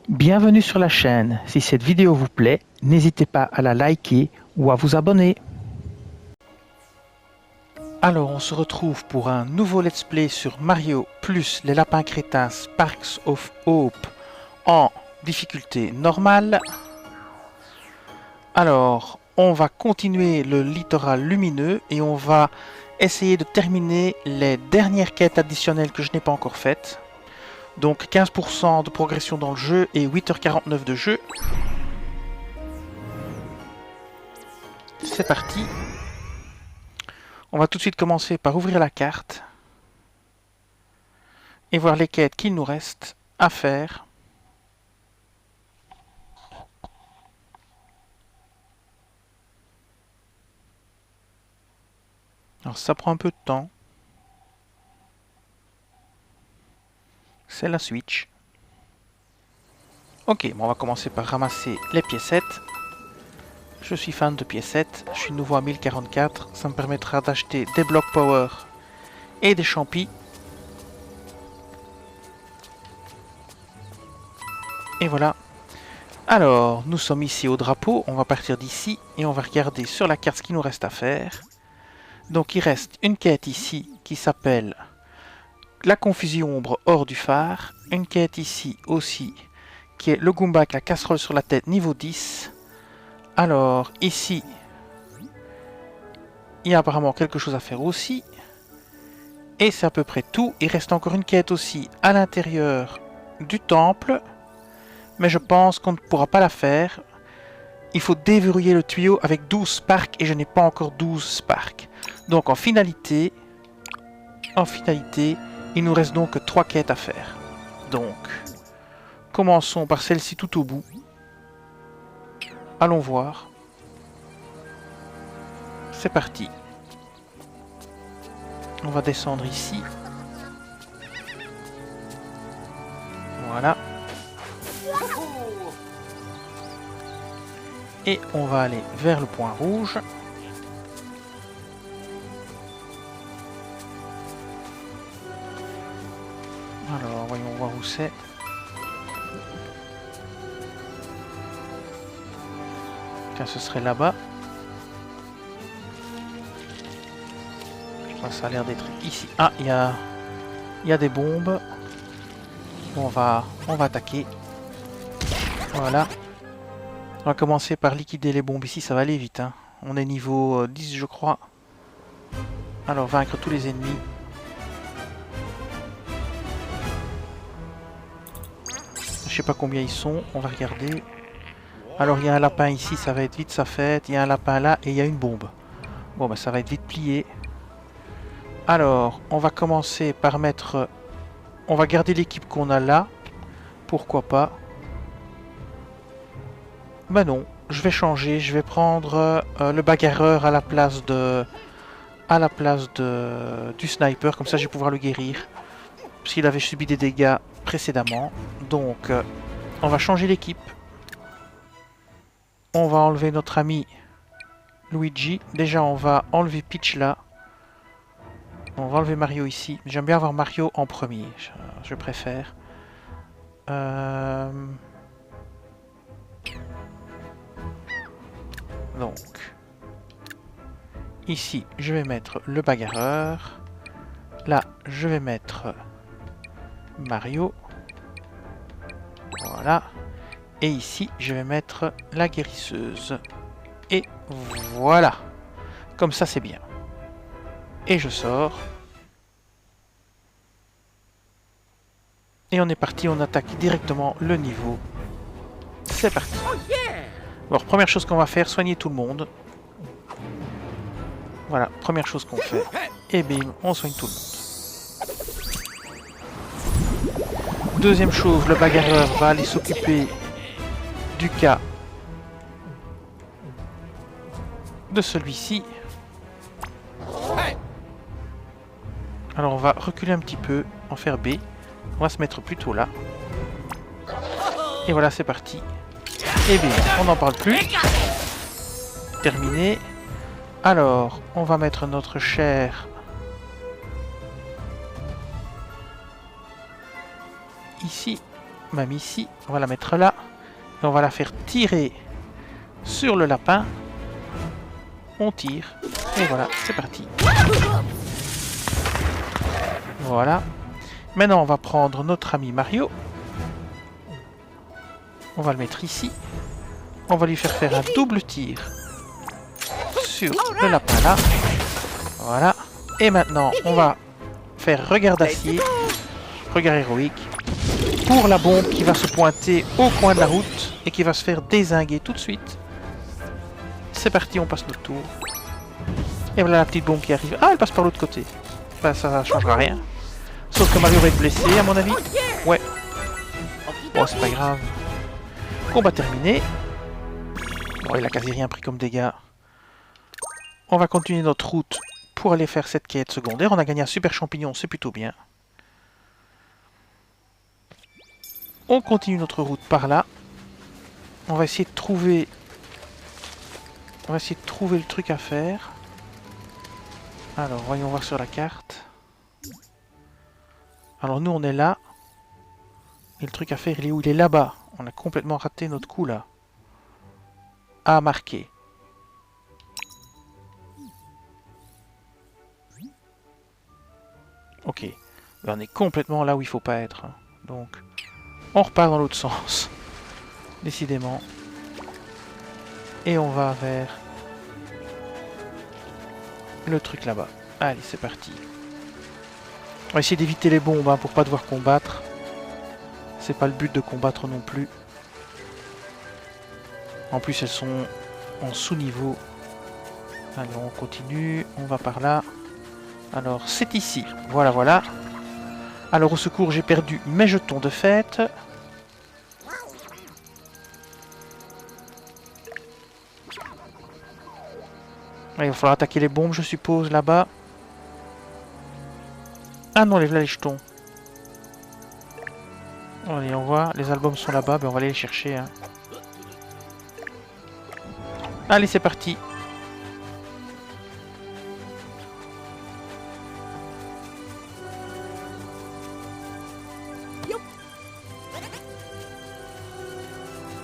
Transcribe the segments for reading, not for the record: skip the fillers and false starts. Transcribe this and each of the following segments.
Bienvenue sur la chaîne. Si cette vidéo vous plaît, n'hésitez pas à la liker ou à vous abonner. Alors on se retrouve pour un nouveau let's play sur Mario plus les lapins crétins Sparks of Hope en difficulté normale. Alors on va continuer le littoral lumineux et on va essayer de terminer les dernières quêtes additionnelles que je n'ai pas encore faites. Donc 15% de progression dans le jeu et 8h49 de jeu. C'est parti. On va tout de suite commencer par ouvrir la carte. Et voir les quêtes qu'il nous reste à faire. Alors ça prend un peu de temps. C'est la Switch. Ok, bon, on va commencer par ramasser les piécettes. Je suis fan de piécettes, je suis nouveau à 1044, ça me permettra d'acheter des blocs power et des champis. Et voilà. Alors, nous sommes ici au drapeau, on va partir d'ici et on va regarder sur la carte ce qu'il nous reste à faire. Donc il reste une quête ici qui s'appelle la confusion ombre hors du phare. Une quête ici aussi qui est le Goomba avec la casserole sur la tête niveau 10. Alors ici, il y a apparemment quelque chose à faire aussi. Et c'est à peu près tout. Il reste encore une quête aussi à l'intérieur du temple. Mais je pense qu'on ne pourra pas la faire. Il faut déverrouiller le tuyau avec 12 sparks et je n'ai pas encore 12 sparks. Donc en finalité, il nous reste donc 3 quêtes à faire. Donc, commençons par celle-ci tout au bout. Allons voir. C'est parti. On va descendre ici. Voilà. Et on va aller vers le point rouge. Alors, voyons voir où c'est. Tiens, ce serait là-bas. Ça a l'air d'être ici. Ah, il y a des bombes. On va attaquer. Voilà. On va commencer par liquider les bombes ici, ça va aller vite. Hein. On est niveau 10, je crois. Alors, vaincre tous les ennemis. Je sais pas combien ils sont, on va regarder. Alors, il y a un lapin ici, ça va être vite sa fête. Il y a un lapin là et il y a une bombe. Bon, bah ça va être vite plié. Alors, on va commencer par mettre... On va garder l'équipe qu'on a là. Pourquoi pas. Bah non, je vais changer. Je vais prendre le bagarreur à la place du sniper. Comme ça, je vais pouvoir le guérir. Parce qu'il avait subi des dégâts précédemment. Donc, on va changer l'équipe. On va enlever notre ami Luigi. Déjà, on va enlever Peach là. On va enlever Mario ici. J'aime bien avoir Mario en premier. Je préfère. Donc, ici, je vais mettre le bagarreur. Là, je vais mettre Mario. Voilà. Et ici, je vais mettre la guérisseuse. Et voilà. Comme ça, c'est bien. Et je sors. Et on est parti, on attaque directement le niveau. C'est parti. Alors, première chose qu'on va faire, soigner tout le monde. Voilà, première chose qu'on fait. Et bim, on soigne tout le monde. Deuxième chose, le bagarreur va aller s'occuper du cas de celui-ci. Alors, on va reculer un petit peu, en faire B. On va se mettre plutôt là. Et voilà, c'est parti. Et bien, on n'en parle plus. Terminé. Alors, on va mettre notre cher ici. même ici. On va la mettre là. Et on va la faire tirer sur le lapin. On tire. Et voilà, c'est parti. Voilà. Maintenant, on va prendre notre ami Mario. On va le mettre ici. On va lui faire un double tir sur le lapin là. Voilà. Et maintenant, on va faire regard d'acier. Regard héroïque. Pour la bombe qui va se pointer au coin de la route et qui va se faire dézinguer tout de suite. C'est parti, on passe notre tour. Et voilà la petite bombe qui arrive. Ah, elle passe par l'autre côté. Bah, ça ne changera rien. Sauf que Mario va être blessé, à mon avis. Ouais. Bon, c'est pas grave. Combat terminé. Bon, il a quasi rien pris comme dégâts. On va continuer notre route pour aller faire cette quête secondaire. On a gagné un super champignon, c'est plutôt bien. On continue notre route par là. On va essayer de trouver... On va essayer de trouver le truc à faire. Alors, voyons voir sur la carte. Alors, nous, on est là. Et le truc à faire, il est où? Il est là-bas. On a complètement raté notre coup, là. À marquer. Ok. Ben, on est complètement là où il faut pas être. Donc, on repart dans l'autre sens. Décidément. Et on va vers le truc là-bas. Allez, c'est parti. On va essayer d'éviter les bombes hein, pour pas devoir combattre. C'est pas le but de combattre non plus. En plus, elles sont en sous-niveau. Alors, on continue. On va par là. Alors, c'est ici. Voilà, voilà. Alors, au secours, j'ai perdu mes jetons de fête. Il va falloir attaquer les bombes, je suppose, là-bas. Ah non, là les jetons. Allez, on voit. Les albums sont là-bas. Ben, on va aller les chercher. Hein. Allez, c'est parti.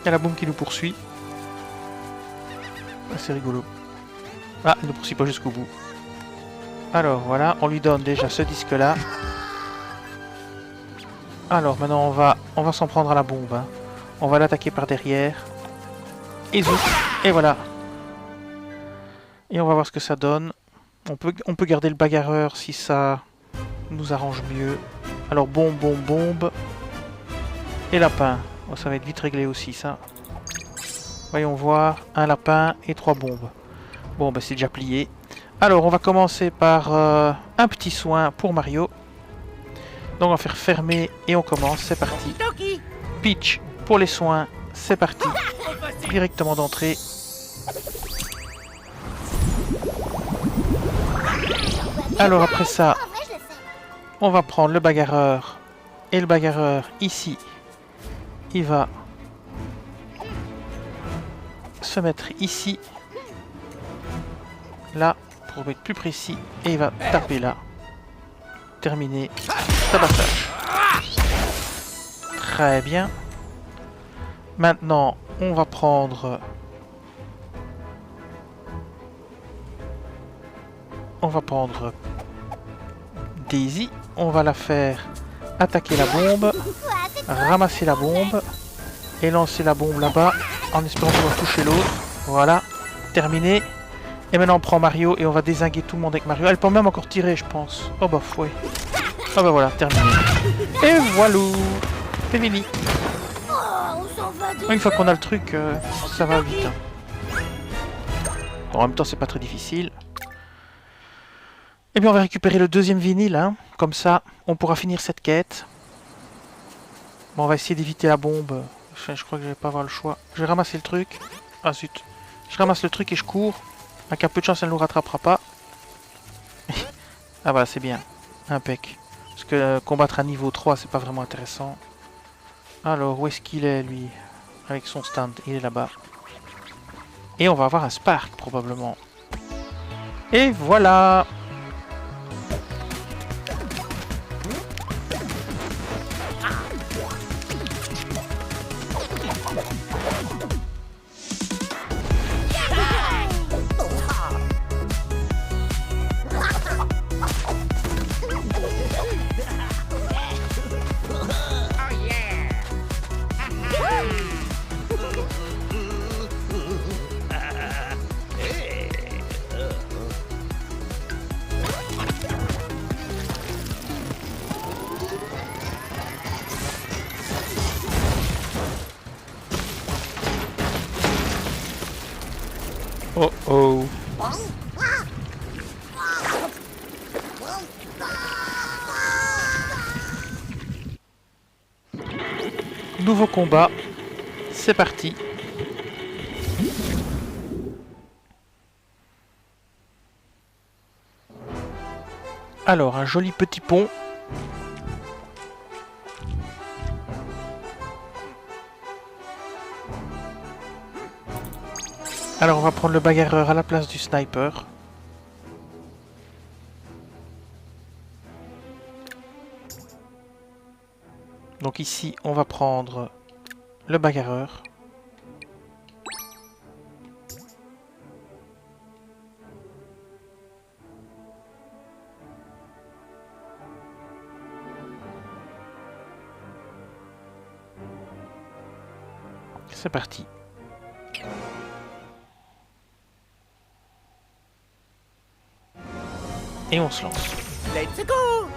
Il y a la bombe qui nous poursuit. Ah, c'est rigolo. Ah, il ne poursuit pas jusqu'au bout. Alors, voilà. On lui donne déjà ce disque-là. Alors, maintenant, on va s'en prendre à la bombe. Hein. On va l'attaquer par derrière. Et zouf. Et voilà. Et on va voir ce que ça donne. On peut garder le bagarreur si ça nous arrange mieux. Alors, bombe, bombe, bombe. Et lapin. Oh, ça va être vite réglé aussi, ça. Voyons voir. Un lapin et 3 bombes. Bon, bah c'est déjà plié. Alors, on va commencer par un petit soin pour Mario. Donc, on va faire fermer et on commence. C'est parti. Peach pour les soins. C'est parti. Directement d'entrée. Alors, après ça, on va prendre le bagarreur. Et le bagarreur, ici, il va se mettre ici. Là, pour être plus précis. Et il va taper là. Terminé. Tabassage. Très bien. Maintenant, on va prendre... Daisy. On va la faire attaquer la bombe. Ramasser la bombe. Et lancer la bombe là-bas. En espérant pouvoir toucher l'autre. Voilà. Terminé. Et maintenant on prend Mario et on va dézinguer tout le monde avec Mario. Elle peut même encore tirer, je pense. Oh bah fouet. Oh bah voilà, terminé. Et voilà. C'est fini. Une fois qu'on a le truc, ça va vite. Hein. Bon, en même temps, c'est pas très difficile. Et bien, on va récupérer le deuxième vinyle. Hein. Comme ça, on pourra finir cette quête. Bon, on va essayer d'éviter la bombe. Je crois que je vais pas avoir le choix. Je vais ramasser le truc. Ah zut. Je ramasse le truc et je cours. Avec un peu de chance, elle ne nous rattrapera pas. Ah bah, c'est bien. Impec. Parce que combattre à niveau 3, c'est pas vraiment intéressant. Alors, où est-ce qu'il est, lui? Avec son stand, il est là-bas. Et on va avoir un Spark, probablement. Et voilà! Oh oh. Nouveau combat. C'est parti. Alors, un joli petit pont. Alors, on va prendre le bagarreur à la place du sniper. Donc ici, on va prendre le bagarreur. C'est parti. Et on se lance. Let's go!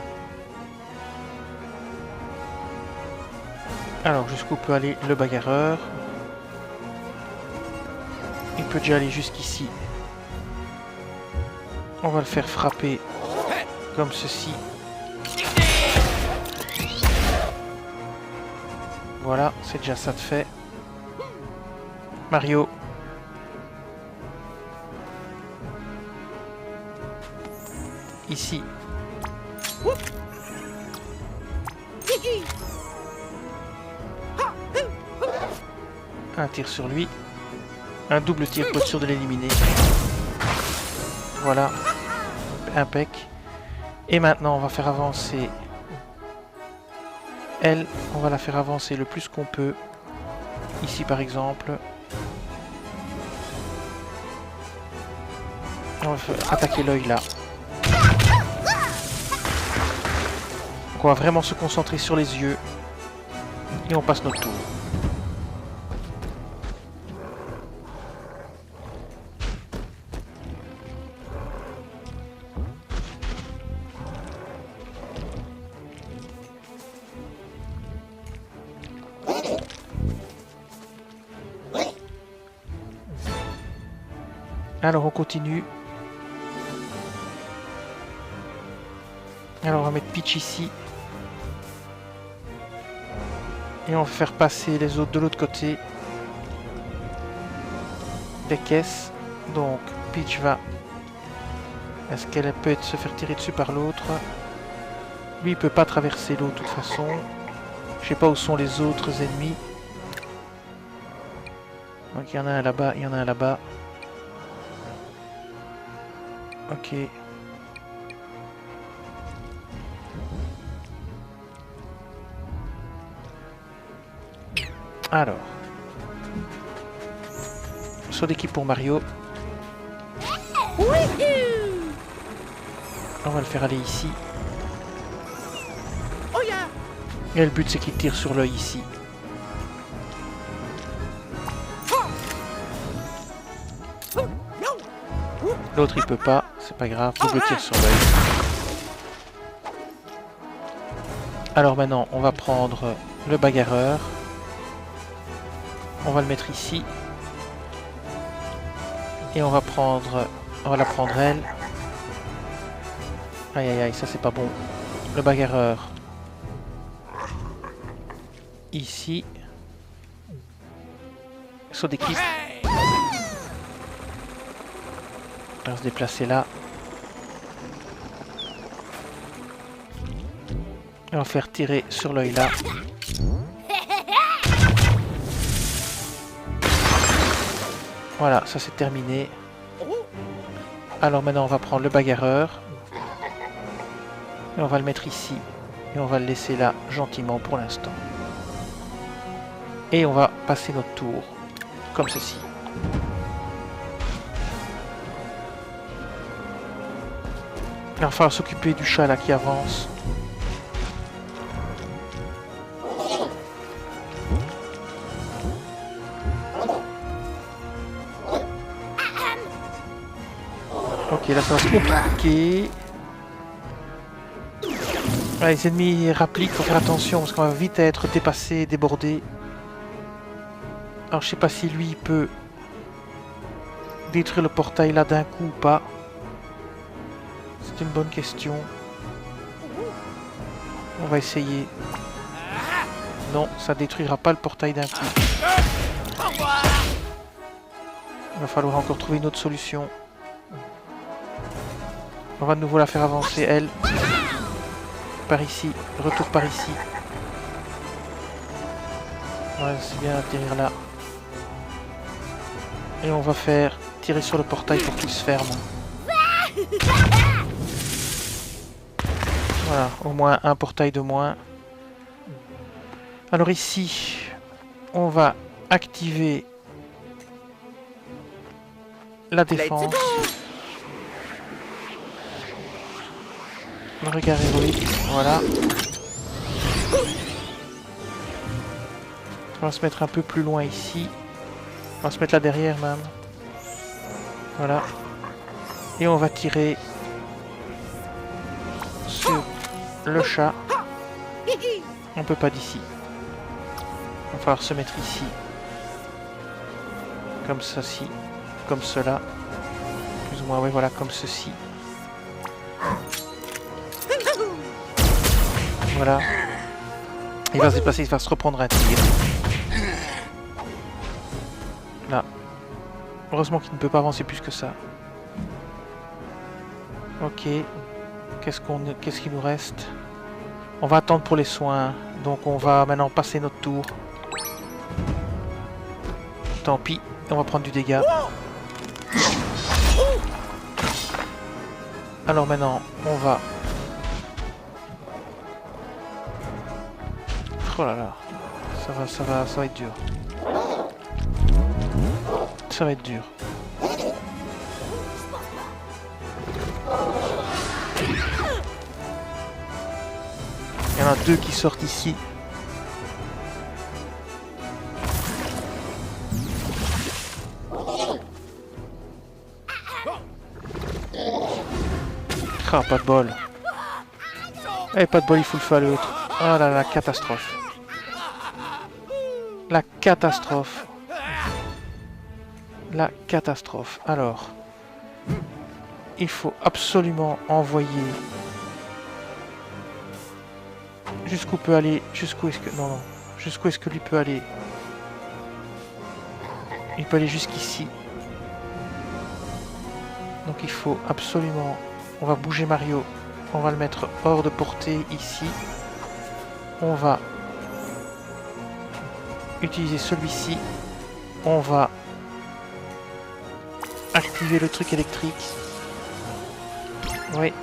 Alors, jusqu'où peut aller le bagarreur? Il peut déjà aller jusqu'ici. On va le faire frapper comme ceci. Voilà, c'est déjà ça de fait. Mario. Ici. Un tir sur lui. Un double tir pour être sûr de l'éliminer. Voilà. Impec. Et maintenant, on va faire avancer elle. On va la faire avancer le plus qu'on peut. Ici, par exemple. On va attaquer l'œil là. Donc on va vraiment se concentrer sur les yeux. Et on passe notre tour. Alors on continue. Alors on va mettre Peach ici. Et on va faire passer les autres de l'autre côté des caisses. Donc Peach va... Est-ce qu'elle peut se faire tirer dessus par l'autre? Lui il peut pas traverser l'eau de toute façon. Je sais pas où sont les autres ennemis. Donc il y en a un là-bas, il y en a un là-bas. Ok. Alors. Saut d'équipe pour Mario. On va le faire aller ici. Et le but c'est qu'il tire sur l'œil ici. L'autre il peut pas, c'est pas grave, double tir sur l'œil. Alors maintenant on va prendre le bagarreur. On va le mettre ici. Et on va la prendre elle. Aïe aïe aïe, ça c'est pas bon. Le bagarreur. Ici. Saut d'équipe. On va se déplacer là. Et on va faire tirer sur l'œil là. Voilà, ça c'est terminé. Alors maintenant on va prendre le bagarreur. Et on va le mettre ici. Et on va le laisser là gentiment pour l'instant. Et on va passer notre tour, comme ceci. Il va falloir s'occuper du chat là qui avance. Ok, là ça va se compliquer. Ah, les ennemis rappliquent, faut faire attention parce qu'on va vite être dépassé, débordé. Alors je sais pas si lui il peut détruire le portail là d'un coup ou pas. C'est une bonne question. On va essayer. Non, ça détruira pas le portail d'un coup. Il va falloir encore trouver une autre solution. On va de nouveau la faire avancer, elle. Par ici, retour par ici. Ouais, c'est bien d'atterrir là. Et on va faire tirer sur le portail pour qu'il se ferme. Voilà, au moins un portail de moins. Alors ici, on va activer la défense. Le regard héroïque, voilà. On va se mettre un peu plus loin ici. On va se mettre là derrière même. Voilà. Et on va tirer sur le chat. On peut pas d'ici. Il va falloir se mettre ici. Comme ceci. Comme cela. Plus ou moins, oui, voilà, comme ceci. Voilà. Il va se déplacer, il va se reprendre un tir. Là. Heureusement qu'il ne peut pas avancer plus que ça. Ok. Qu'est-ce qu'il nous reste? On va attendre pour les soins. Donc on va maintenant passer notre tour. Tant pis. On va prendre du dégât. Alors maintenant, on va... Oh là là. Ça va être dur. Ça va être dur. Il y en a deux qui sortent ici. Ah, pas de bol. Eh, pas de bol, il fout le feu à l'autre. Oh là là, la catastrophe. La catastrophe. La catastrophe. Alors, il faut absolument envoyer... Jusqu'où peut aller... Jusqu'où est-ce que... Non, non. Jusqu'où est-ce que lui peut aller? Il peut aller jusqu'ici. Donc il faut absolument... On va bouger Mario. On va le mettre hors de portée ici. On va utiliser celui-ci. On va activer le truc électrique. Oui.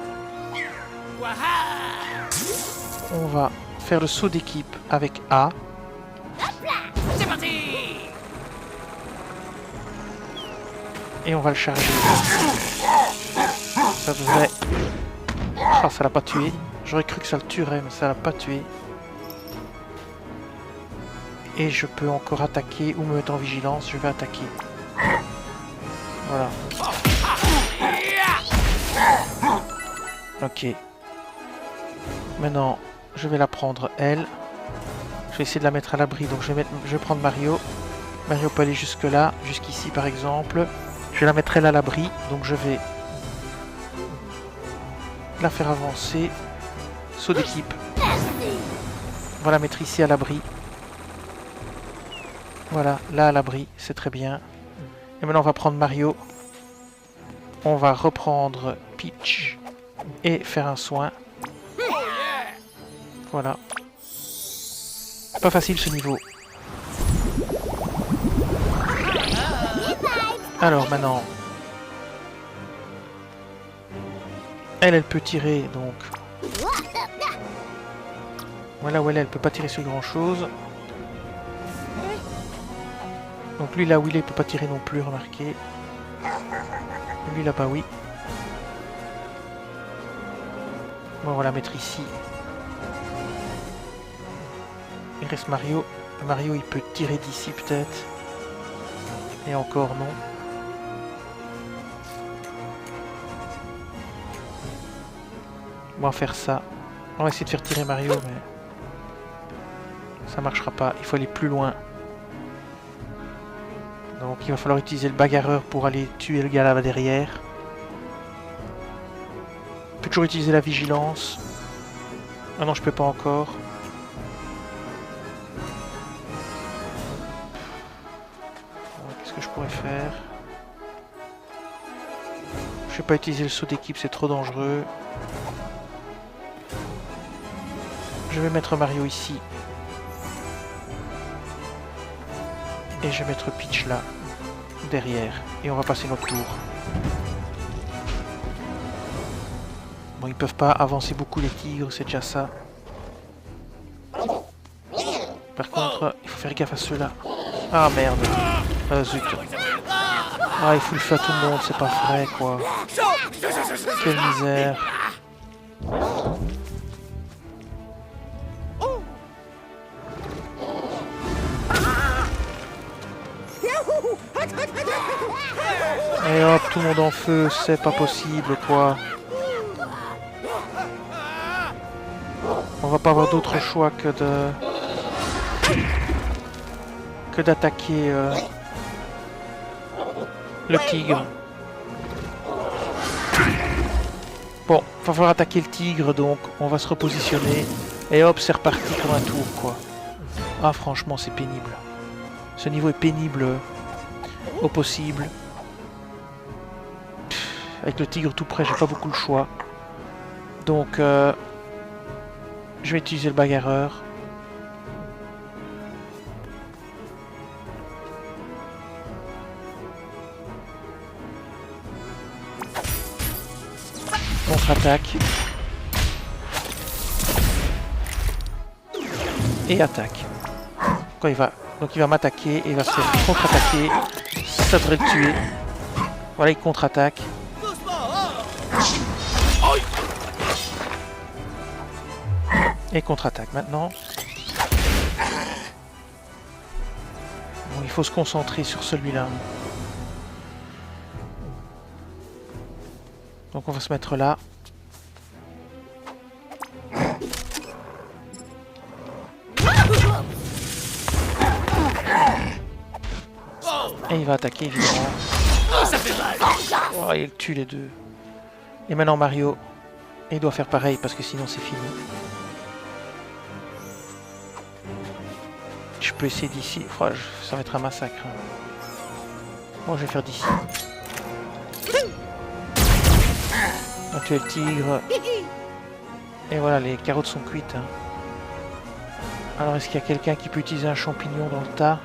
On va faire le saut d'équipe avec A. C'est parti! Et on va le charger. Ça devrait... Ah, ça l'a pas tué. J'aurais cru que ça le tuerait, mais ça l'a pas tué. Et je peux encore attaquer ou me mettre en vigilance. Je vais attaquer. Voilà. Ok. Maintenant, je vais la prendre, elle. Je vais essayer de la mettre à l'abri. Donc je vais prendre Mario. Mario peut aller jusque là, jusqu'ici par exemple. Je vais la mettre elle à l'abri. Donc je vais la faire avancer. Saut d'équipe. On va la mettre ici à l'abri. Voilà, là à l'abri, c'est très bien. Et maintenant on va prendre Mario. On va reprendre Peach et faire un soin. Voilà. Pas facile ce niveau. Alors maintenant, elle peut tirer donc. Voilà où elle peut pas tirer sur grand chose. Donc lui là où il est, il peut pas tirer non plus, remarquez. Lui là-bas oui. Bon, on va la mettre ici. Il reste Mario. Mario il peut tirer d'ici peut-être. Et encore non. On va faire ça. On va essayer de faire tirer Mario mais ça marchera pas. Il faut aller plus loin. Donc il va falloir utiliser le bagarreur pour aller tuer le gars là-bas derrière. On peut toujours utiliser la vigilance. Ah non, je peux pas encore. Qu'est-ce que je pourrais faire? Je vais pas utiliser le saut d'équipe, c'est trop dangereux. Je vais mettre Mario ici. Et je vais mettre Peach là, derrière. Et on va passer notre tour. Bon, ils peuvent pas avancer beaucoup les tigres, c'est déjà ça. Par contre, il faut faire gaffe à ceux-là. Ah merde. Zut. Ah, il faut le feu à tout le monde, c'est pas vrai quoi. Quelle misère. Et hop, tout le monde en feu, c'est pas possible quoi. On va pas avoir d'autre choix que d'attaquer le tigre. Bon, va falloir attaquer le tigre donc on va se repositionner. Et hop, c'est reparti pour un tour quoi. Ah franchement c'est pénible. Ce niveau est pénible au possible. Avec le tigre tout près, j'ai pas beaucoup le choix. Donc, je vais utiliser le bagarreur. Contre-attaque. Et attaque. Quand il va... Donc il va m'attaquer et il va se faire contre-attaquer. Ça devrait le tuer. Voilà, il contre-attaque. Et contre-attaque maintenant. Bon, il faut se concentrer sur celui-là. Donc on va se mettre là. Et il va attaquer évidemment. Oh, il tue les deux. Et maintenant Mario. Et il doit faire pareil parce que sinon c'est fini. Je peux essayer d'ici. Oh, ça va être un massacre. Bon, je vais faire d'ici. On tue le tigre. Et voilà, les carottes sont cuites. Alors, est-ce qu'il y a quelqu'un qui peut utiliser un champignon dans le tas?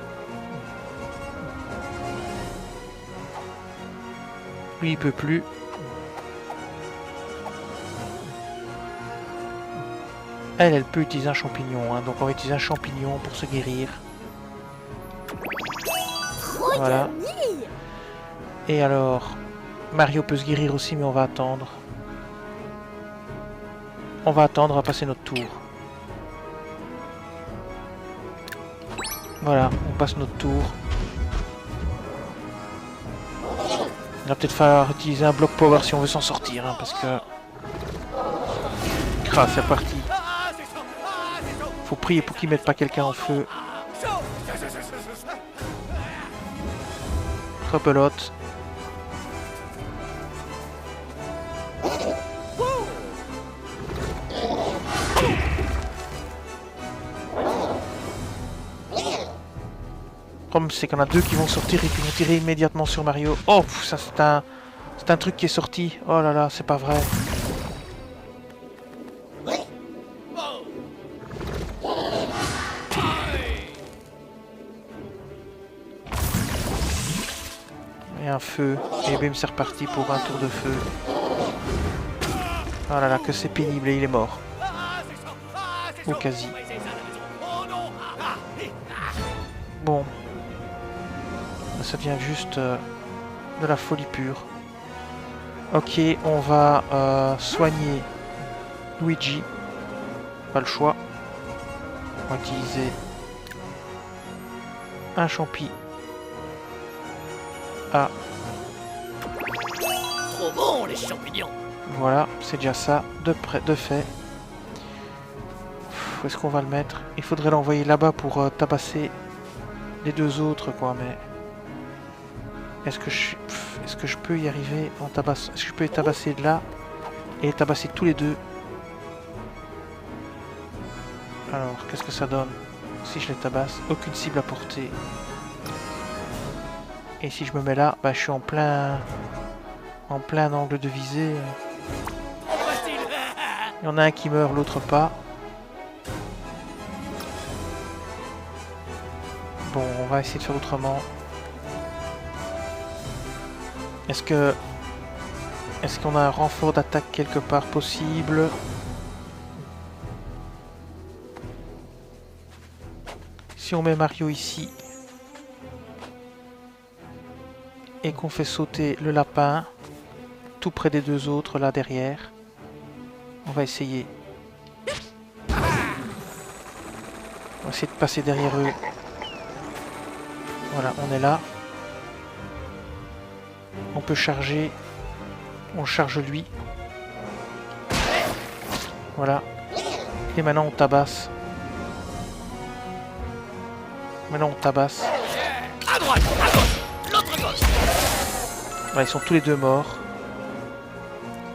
Lui, il peut plus. Elle peut utiliser un champignon, hein. Donc on va utiliser un champignon pour se guérir. Voilà. Et alors, Mario peut se guérir aussi, mais on va attendre. On va attendre à passer notre tour. Voilà, on passe notre tour. Il va peut-être falloir utiliser un bloc power si on veut s'en sortir, hein, parce que... Ah, c'est parti. Faut prier pour qu'ils mettent pas quelqu'un en feu. Rebelote. Le problème c'est qu'on a deux qui vont sortir et qui vont tirer immédiatement sur Mario. Oh, ça c'est un truc qui est sorti. Oh là là, c'est pas vrai. Et un feu. Et bim, c'est reparti pour un tour de feu. Oh là là, que c'est pénible et il est mort. Ou quasi. Bon. Ça devient juste de la folie pure. Ok, on va soigner Luigi. Pas le choix. On va utiliser un champi. Ah, Trop bon, les champignons. voilà, c'est déjà ça, de fait. Où est-ce qu'on va le mettre? Il faudrait l'envoyer là-bas pour tabasser les deux autres, quoi, mais... Est-ce que je peux y arriver en tabassant? Est-ce que je peux les tabasser de là et les tabasser tous les deux? Alors, qu'est-ce que ça donne si je les tabasse? Aucune cible à portée. Et si je me mets là, bah je suis en plein angle de visée. Facile. Il y en a un qui meurt, l'autre pas. Bon, on va essayer de faire autrement. Est-ce qu'on a un renfort d'attaque quelque part possible? Si on met Mario ici et qu'on fait sauter le lapin tout près des deux autres là derrière, on va essayer. On va essayer de passer derrière eux. Voilà, on est là. On peut charger. On charge lui. Voilà. Et maintenant on tabasse. Maintenant on tabasse. À droite, à gauche, l'autre gauche. Voilà, ils sont tous les deux morts.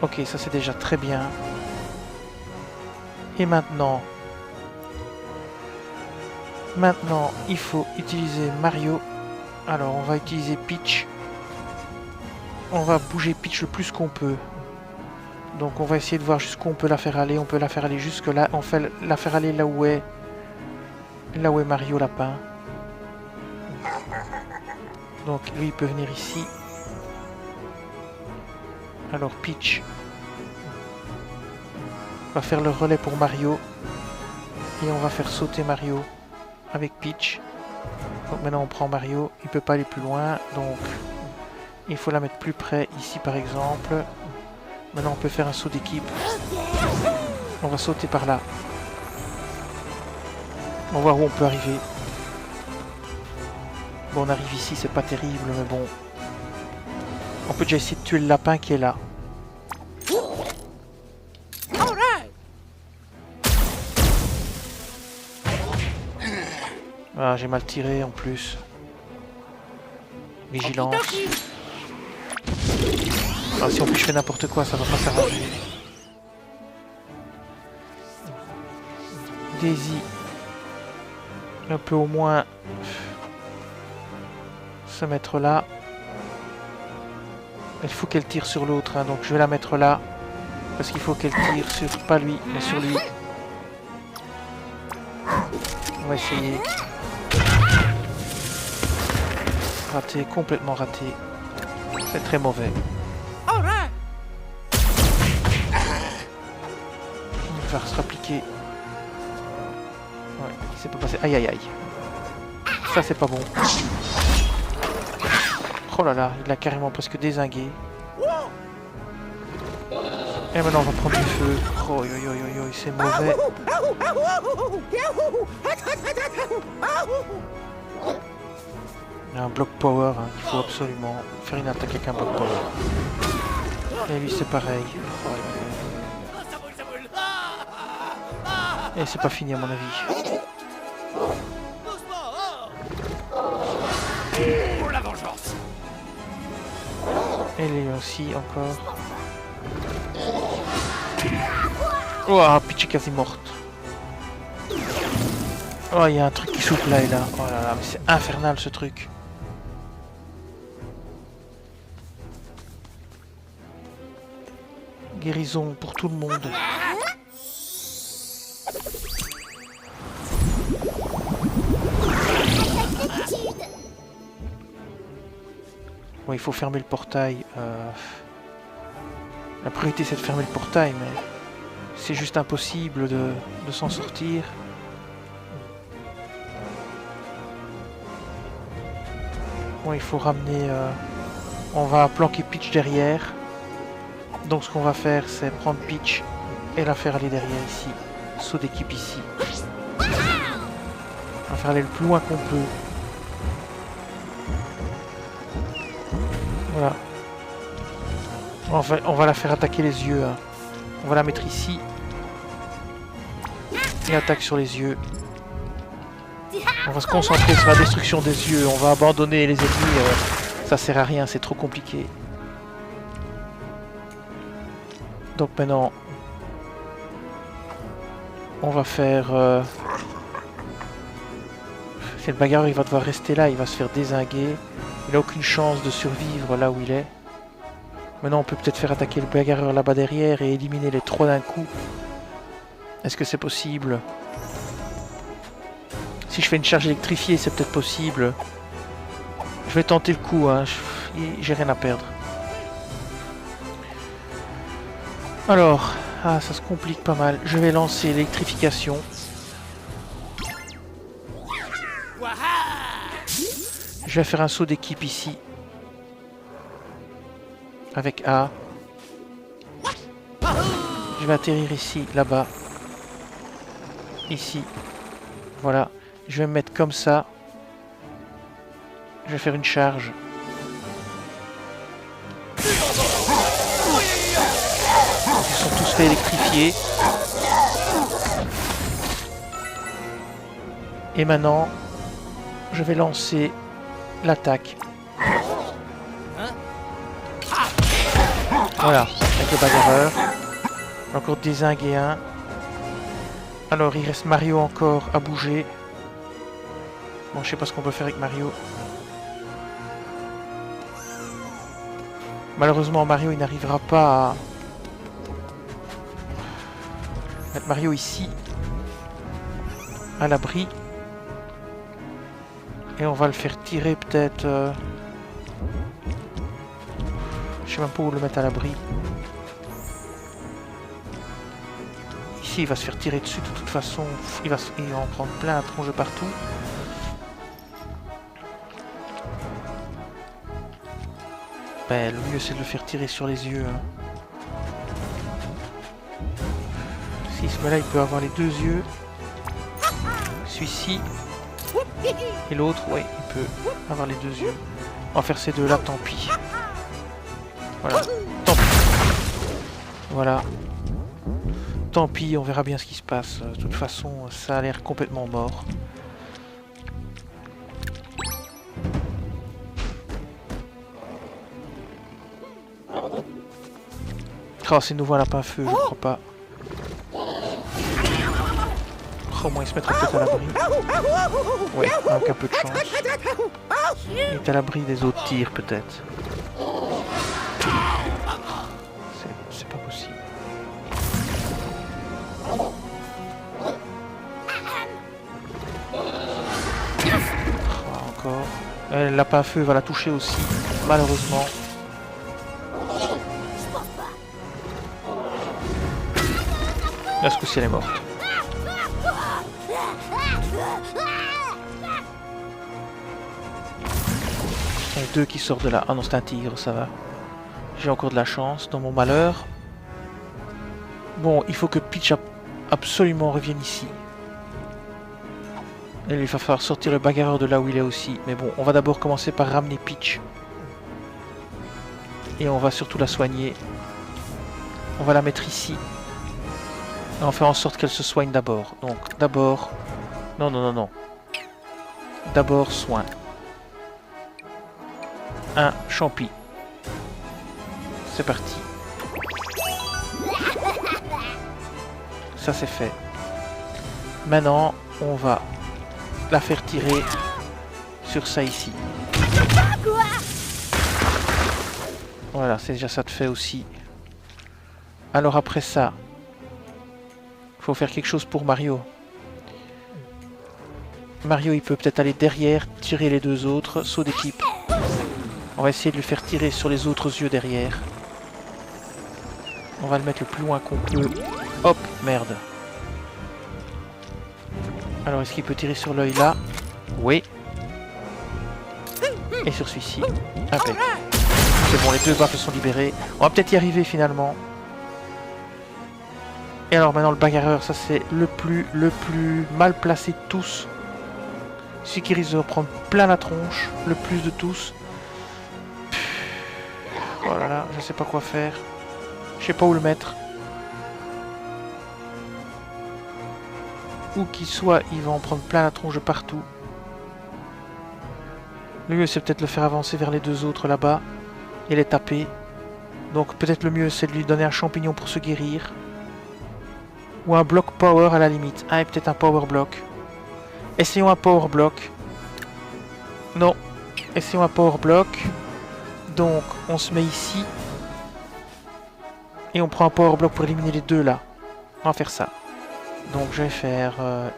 Ok, ça c'est déjà très bien. Et maintenant... Maintenant, il faut utiliser Mario. Alors, on va utiliser Peach. On va bouger Peach le plus qu'on peut. Donc, on va essayer de voir jusqu'où on peut la faire aller. On peut la faire aller jusque là. On fait la faire aller là où est Mario Lapin. Donc, lui, il peut venir ici. Alors, Peach va faire le relais pour Mario. Et on va faire sauter Mario avec Peach. Donc maintenant on prend Mario, il peut pas aller plus loin, donc il faut la mettre plus près ici par exemple. Maintenant on peut faire un saut d'équipe. On va sauter par là. On va voir où on peut arriver. Bon, on arrive ici, c'est pas terrible, mais bon. On peut déjà essayer de tuer le lapin qui est là. Ah, j'ai mal tiré en plus. Vigilance. Ah, si en plus je fais n'importe quoi, ça va pas s'arranger. Daisy. On peut au moins se mettre là. Il faut qu'elle tire sur l'autre, hein, donc je vais la mettre là. Parce qu'il faut qu'elle tire sur, pas lui, mais sur lui. On va essayer. Raté, complètement raté. C'est très mauvais. On va se rappliquer. Ouais, c'est pas passé. Aïe aïe aïe. Ça c'est pas bon. Oh là là, il l'a carrément presque dézingué. Et maintenant on va prendre du feu. Oh yo yo yo yo, c'est mauvais. Il y a un bloc power, hein. Il faut absolument faire une attaque avec un bloc power. Et lui c'est pareil. Oh, et c'est pas fini à mon avis. Pour la vengeance. Et lui aussi encore. Oh, Peach est quasi morte. Oh, il y a un truc qui souffle là et là. Oh là là, mais c'est infernal ce truc. Guérison pour tout le monde. Bon, il faut fermer le portail. La priorité c'est de fermer le portail, mais c'est juste impossible de s'en sortir. Bon, il faut ramener... on va planquer Peach derrière. Donc ce qu'on va faire, c'est prendre Peach et la faire aller derrière ici. Saut d'équipe ici. On va faire aller le plus loin qu'on peut. Voilà. On va la faire attaquer les yeux. Hein. On va la mettre ici. Et attaque sur les yeux. On va se concentrer sur la destruction des yeux. On va abandonner les ennemis. Ça sert à rien, c'est trop compliqué. Donc maintenant, on va faire... C'est le bagarreur, il va devoir rester là, il va se faire dézinguer. Il n'a aucune chance de survivre là où il est. Maintenant, on peut peut-être faire attaquer le bagarreur là-bas derrière et éliminer les trois d'un coup. Est-ce que c'est possible? Si je fais une charge électrifiée, c'est peut-être possible. Je vais tenter le coup, hein. J'ai rien à perdre. Alors, ça se complique pas mal. Je vais lancer l'électrification. Je vais faire un saut d'équipe ici. Avec A. Je vais atterrir ici, là-bas. Ici. Voilà. Je vais me mettre comme ça. Je vais faire une charge. Ils sont tous fait électrifier. Et maintenant, je vais lancer l'attaque. Voilà, avec le bagarreur. J'ai encore dézingué un. Alors, il reste Mario encore à bouger. Bon, je sais pas ce qu'on peut faire avec Mario. Malheureusement, Mario, il n'arrivera pas à... mettre Mario ici. À l'abri. Et on va le faire tirer peut-être... Je sais même pas où le mettre à l'abri. Ici, il va se faire tirer dessus de toute façon. Il va en prendre plein à tronche partout. Ben, le mieux, c'est de le faire tirer sur les yeux. Hein. S'il se met là, il peut avoir les deux yeux. Celui-ci. Et l'autre, ouais, il peut avoir les deux yeux. On va faire ces deux-là, tant pis. Voilà, tant pis. Voilà. Tant pis, on verra bien ce qui se passe. De toute façon, ça a l'air complètement mort. Oh, c'est nouveau un lapin à feu, je crois pas. Oh, au moins il se mettra peut-être à l'abri. Ouais, avec un peu de chance. Il est à l'abri des autres tirs, peut-être. C'est pas possible. Oh, encore. Le lapin à feu va la toucher aussi, malheureusement. Là, ce coup-ci, elle est morte. Il y a deux qui sortent de là. Ah non, c'est un tigre, ça va. J'ai encore de la chance dans mon malheur. Bon, il faut que Peach absolument revienne ici. Et il va falloir sortir le bagarreur de là où il est aussi. Mais bon, on va d'abord commencer par ramener Peach. Et on va surtout la soigner. On va la mettre ici. Et on va faire en sorte qu'elle se soigne d'abord. Donc, d'abord... Non, non, non, non. D'abord, soin. Un champi. C'est parti. Ça, c'est fait. Maintenant, on va la faire tirer sur ça ici. Voilà, c'est déjà ça de fait aussi. Alors après ça... faut faire quelque chose pour Mario. Mario, il peut peut-être aller derrière, tirer les deux autres, saut d'équipe. On va essayer de le faire tirer sur les autres yeux derrière. On va le mettre le plus loin qu'on peut. Hop, merde. Alors, est-ce qu'il peut tirer sur l'œil là? Oui. Et sur celui-ci. Impec. C'est bon, les deux baffles sont libérés. On va peut-être y arriver finalement. Et alors maintenant le bagarreur, ça c'est le plus mal placé de tous. Celui qui risque de prendre plein la tronche, le plus de tous. Oh là là, je sais pas quoi faire. Je sais pas où le mettre. Où qu'il soit, il va en prendre plein la tronche de partout. Le mieux c'est peut-être le faire avancer vers les deux autres là-bas. Et les taper. Donc peut-être le mieux c'est de lui donner un champignon pour se guérir. Ou un bloc power à la limite. Ah, et peut-être un power block. Essayons un power block. Non. Essayons un power block. Donc on se met ici. Et on prend un power block pour éliminer les deux là. On va faire ça. Donc je vais faire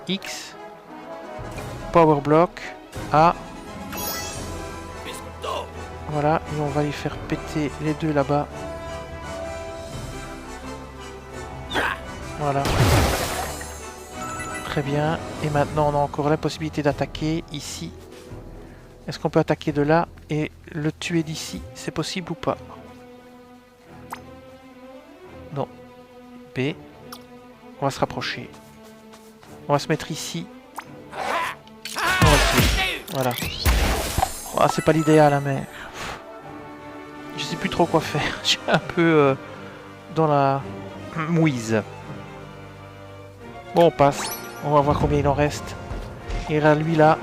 X. Power block. A. Voilà. Et on va les faire péter les deux là-bas. Voilà. Très bien. Et maintenant, on a encore la possibilité d'attaquer ici. Est-ce qu'on peut attaquer de là et le tuer d'ici? C'est possible ou pas? Non. B. On va se rapprocher. On va se mettre ici. On va le tuer. Voilà. Oh, c'est pas l'idéal, hein, mais... Je sais plus trop quoi faire. Je suis un peu dans la mouise. Bon, on passe. On va voir combien il en reste. Il y a lui là.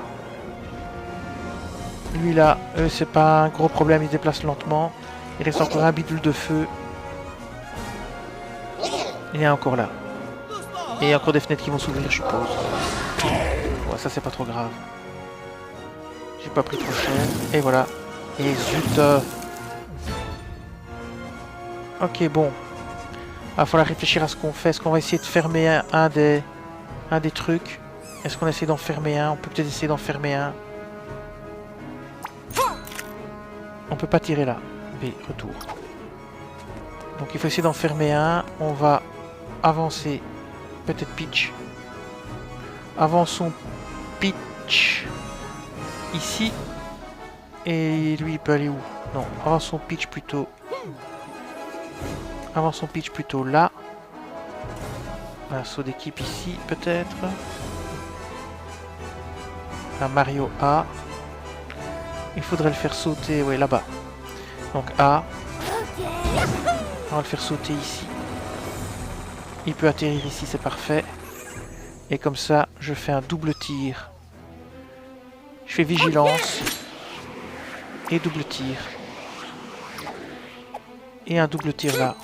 Lui là, c'est pas un gros problème, il se déplace lentement. Il reste encore un bidule de feu. Il est encore là. Et il y a encore des fenêtres qui vont s'ouvrir, je suppose. Ouais, ça c'est pas trop grave. J'ai pas pris trop cher. Et voilà. Et zut. Ok, bon. Il va falloir réfléchir à ce qu'on fait. Est-ce qu'on va essayer de fermer un des trucs? Est-ce qu'on essaie d'en fermer un? On peut peut-être essayer d'en fermer un. On peut pas tirer là. B, retour. Donc il faut essayer d'en fermer un. On va avancer. Peut-être Peach. Avançons Peach. Ici. Et lui il peut aller où? Non, avançons Peach plutôt. Avançons Peach plutôt là. Un saut d'équipe ici, peut-être. Un Mario A. Il faudrait le faire sauter, ouais, là-bas. Donc A. On va le faire sauter ici. Il peut atterrir ici, c'est parfait. Et comme ça, je fais un double tir. Je fais vigilance. Et double tir. Et un double tir là.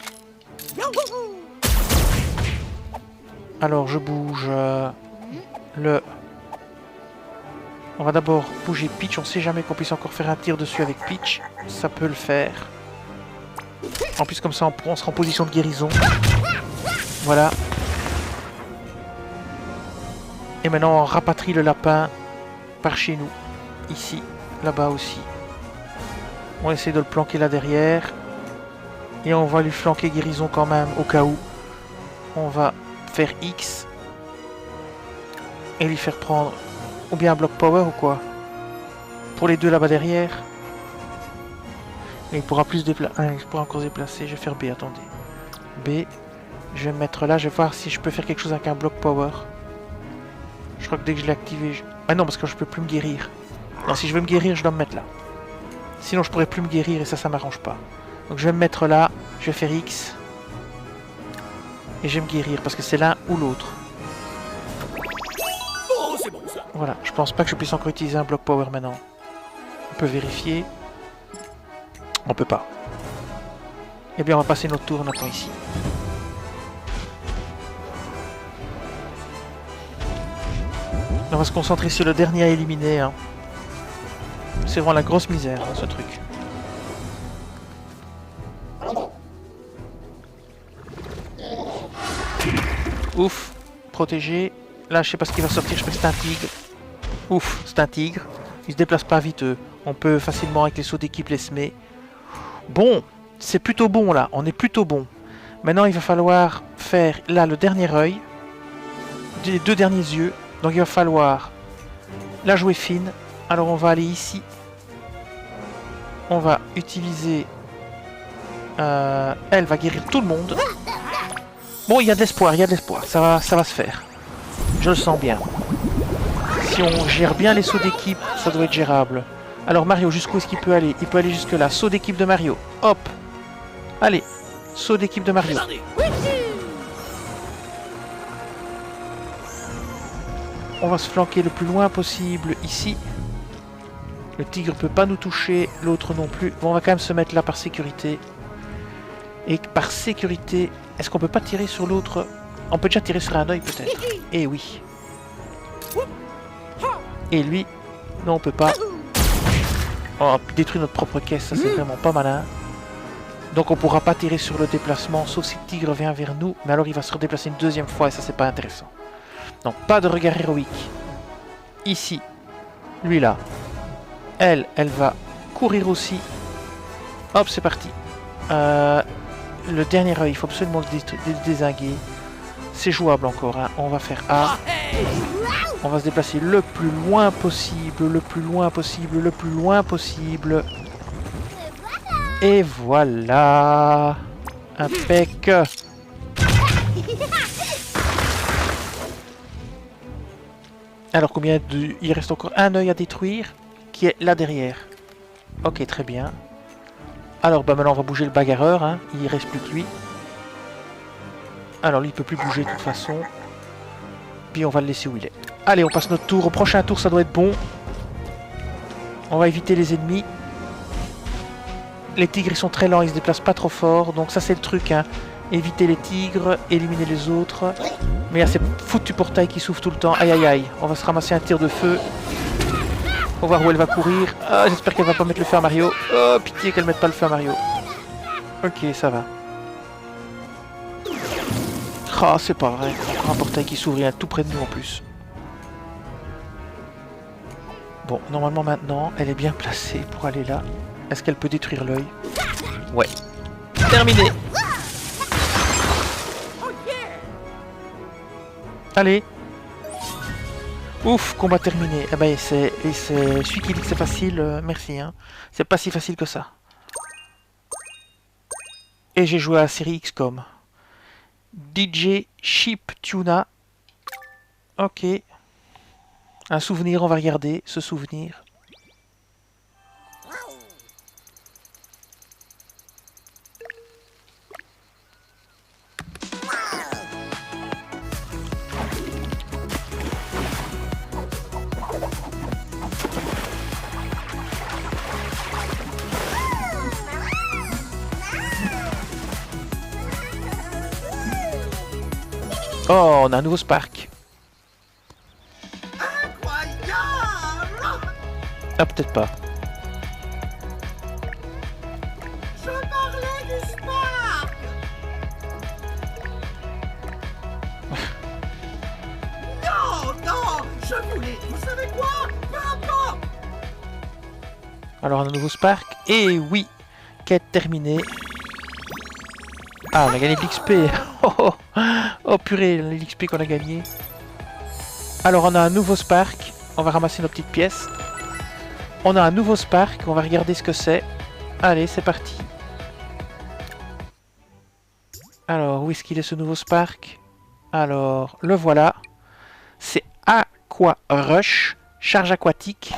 Alors je bouge le... On va d'abord bouger Peach. On sait jamais qu'on puisse encore faire un tir dessus avec Peach. Ça peut le faire. En plus comme ça on sera en position de guérison. Voilà. Et maintenant on rapatrie le lapin par chez nous. Ici. Là-bas aussi. On essaie de le planquer là derrière. Et on va lui flanquer guérison quand même au cas où. On va faire X. Et lui faire prendre ou bien un bloc power ou quoi. Pour les deux là-bas derrière. Et il pourra plus déplacer. Il pourra encore se déplacer. Je vais faire B, attendez. B. Je vais me mettre là. Je vais voir si je peux faire quelque chose avec un bloc power. Je crois que dès que je l'ai activé... Ah non, parce que je peux plus me guérir. Non, si je veux me guérir, je dois me mettre là. Sinon, je pourrais plus me guérir et ça m'arrange pas. Donc je vais me mettre là. Je vais faire X. Et je vais me guérir parce que c'est l'un ou l'autre. Oh, c'est bon ça. Voilà, je pense pas que je puisse encore utiliser un bloc power maintenant. On peut vérifier. On peut pas. Eh bien, on va passer notre tour, on attend ici. On va se concentrer sur le dernier à éliminer. Hein. C'est vraiment la grosse misère, hein, ce truc. Ouf, protégé. Là, je sais pas ce qui va sortir, je crois que c'est un tigre. Ouf, c'est un tigre. Il se déplace pas vite, eux. On peut facilement, avec les sauts d'équipe, les semer. Bon, c'est plutôt bon, là. On est plutôt bon. Maintenant, il va falloir faire, là, le dernier œil. Les deux derniers yeux. Donc, il va falloir la jouer fine. Alors, on va aller ici. On va utiliser... elle va guérir tout le monde. Bon, il y a de l'espoir, il y a de l'espoir. Ça va se faire. Je le sens bien. Si on gère bien les sauts d'équipe, ça doit être gérable. Alors Mario, jusqu'où est-ce qu'il peut aller? Il peut aller jusque là. Saut d'équipe de Mario. Hop. Allez. Saut d'équipe de Mario. Regardez. On va se flanquer le plus loin possible ici. Le tigre peut pas nous toucher, l'autre non plus. Bon, on va quand même se mettre là par sécurité. Et par sécurité, est-ce qu'on peut pas tirer sur l'autre? On peut déjà tirer sur un œil peut-être. Eh oui. Et lui, non on peut pas. Oh, détruire notre propre caisse, ça c'est vraiment pas malin. Donc on pourra pas tirer sur le déplacement, sauf si le tigre vient vers nous. Mais alors il va se redéplacer une deuxième fois et ça c'est pas intéressant. Donc pas de regard héroïque. Ici, lui là. Elle va courir aussi. Hop, c'est parti. Le dernier œil, il faut absolument le dézinguer. C'est jouable encore, hein. On va faire A. On va se déplacer le plus loin possible, le plus loin possible, le plus loin possible. Et voilà. Impec. Alors combien de... Il reste encore un œil à détruire, qui est là derrière. Ok, très bien. Alors bah maintenant on va bouger le bagarreur, hein. Il reste plus que lui. Alors lui il peut plus bouger de toute façon. Puis on va le laisser où il est. Allez, on passe notre tour. Au prochain tour ça doit être bon. On va éviter les ennemis. Les tigres ils sont très lents, ils se déplacent pas trop fort. Donc ça c'est le truc, hein. Éviter les tigres, éliminer les autres. Mais il y a ces foutus portails qui s'ouvrent tout le temps. Aïe aïe aïe. On va se ramasser un tir de feu. On va voir où elle va courir. Ah, j'espère qu'elle va pas mettre le feu à Mario. Oh, pitié qu'elle mette pas le feu à Mario. Ok, ça va. Ah, c'est pas vrai. Encore un portail qui s'ouvre, il y a tout près de nous en plus. Bon, normalement maintenant, elle est bien placée pour aller là. Est-ce qu'elle peut détruire l'œil? Ouais. Terminé. Allez. Ouf, combat terminé. Eh ben, c'est celui qui dit que c'est facile, merci. Hein. C'est pas si facile que ça. Et j'ai joué à la série XCOM. DJ Chiptuna. Ok. Un souvenir, on va regarder ce souvenir. Oh, on a un nouveau Spark. Ah, peut-être pas. Je parlais du Spark. Non, je voulais, vous savez quoi? Peu importe. Alors, on a un nouveau Spark. Et oui, quête terminée. Ah, on a gagné de l'XP. Oh, oh, oh purée, l'XP qu'on a gagné. Alors, on a un nouveau Spark. On va ramasser nos petites pièces. On a un nouveau Spark. On va regarder ce que c'est. Allez, c'est parti. Alors, où est-ce qu'il est ce nouveau Spark? Alors, le voilà. C'est Aqua Rush, charge aquatique.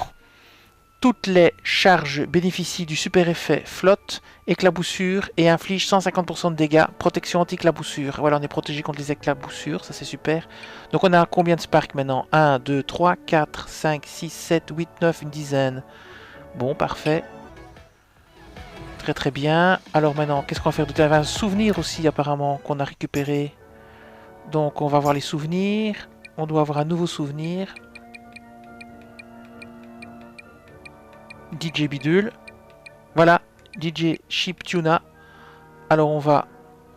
Toutes les charges bénéficient du super effet flotte, éclaboussure et infligent 150% de dégâts, protection anti-éclaboussure. Voilà, on est protégé contre les éclaboussures, ça c'est super. Donc on a combien de Spark maintenant? 1, 2, 3, 4, 5, 6, 7, 8, 9, une dizaine. Bon, parfait. Très très bien. Alors maintenant, qu'est-ce qu'on va faire d'autre? Il y avait un souvenir aussi apparemment qu'on a récupéré. Donc on va voir les souvenirs. On doit avoir un nouveau souvenir. DJ Bidule. Voilà, DJ Chiptuna. Alors on va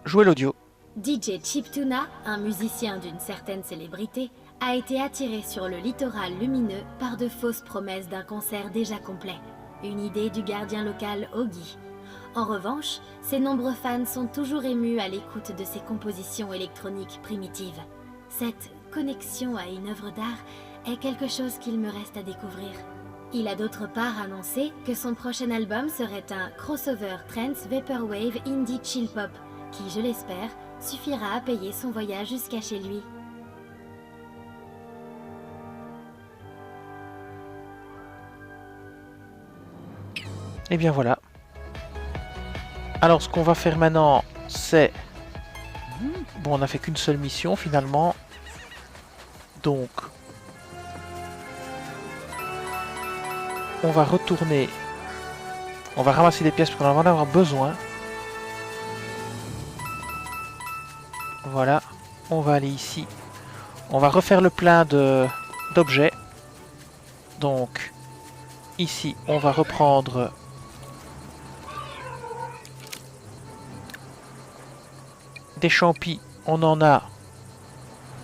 jouer l'audio. DJ Chiptuna, un musicien d'une certaine célébrité, a été attiré sur le littoral lumineux par de fausses promesses d'un concert déjà complet. Une idée du gardien local Oggy. En revanche, ses nombreux fans sont toujours émus à l'écoute de ses compositions électroniques primitives. Cette connexion à une œuvre d'art est quelque chose qu'il me reste à découvrir. Il a d'autre part annoncé que son prochain album serait un crossover trance vaporwave indie chill pop, qui, je l'espère, suffira à payer son voyage jusqu'à chez lui. Et bien voilà. Alors ce qu'on va faire maintenant, c'est... Bon, on n'a fait qu'une seule mission finalement. Donc... On va retourner. On va ramasser des pièces parce qu'on va en avoir besoin. Voilà. On va aller ici. On va refaire le plein d'objets. Donc, ici, on va reprendre... Des champis, on en a...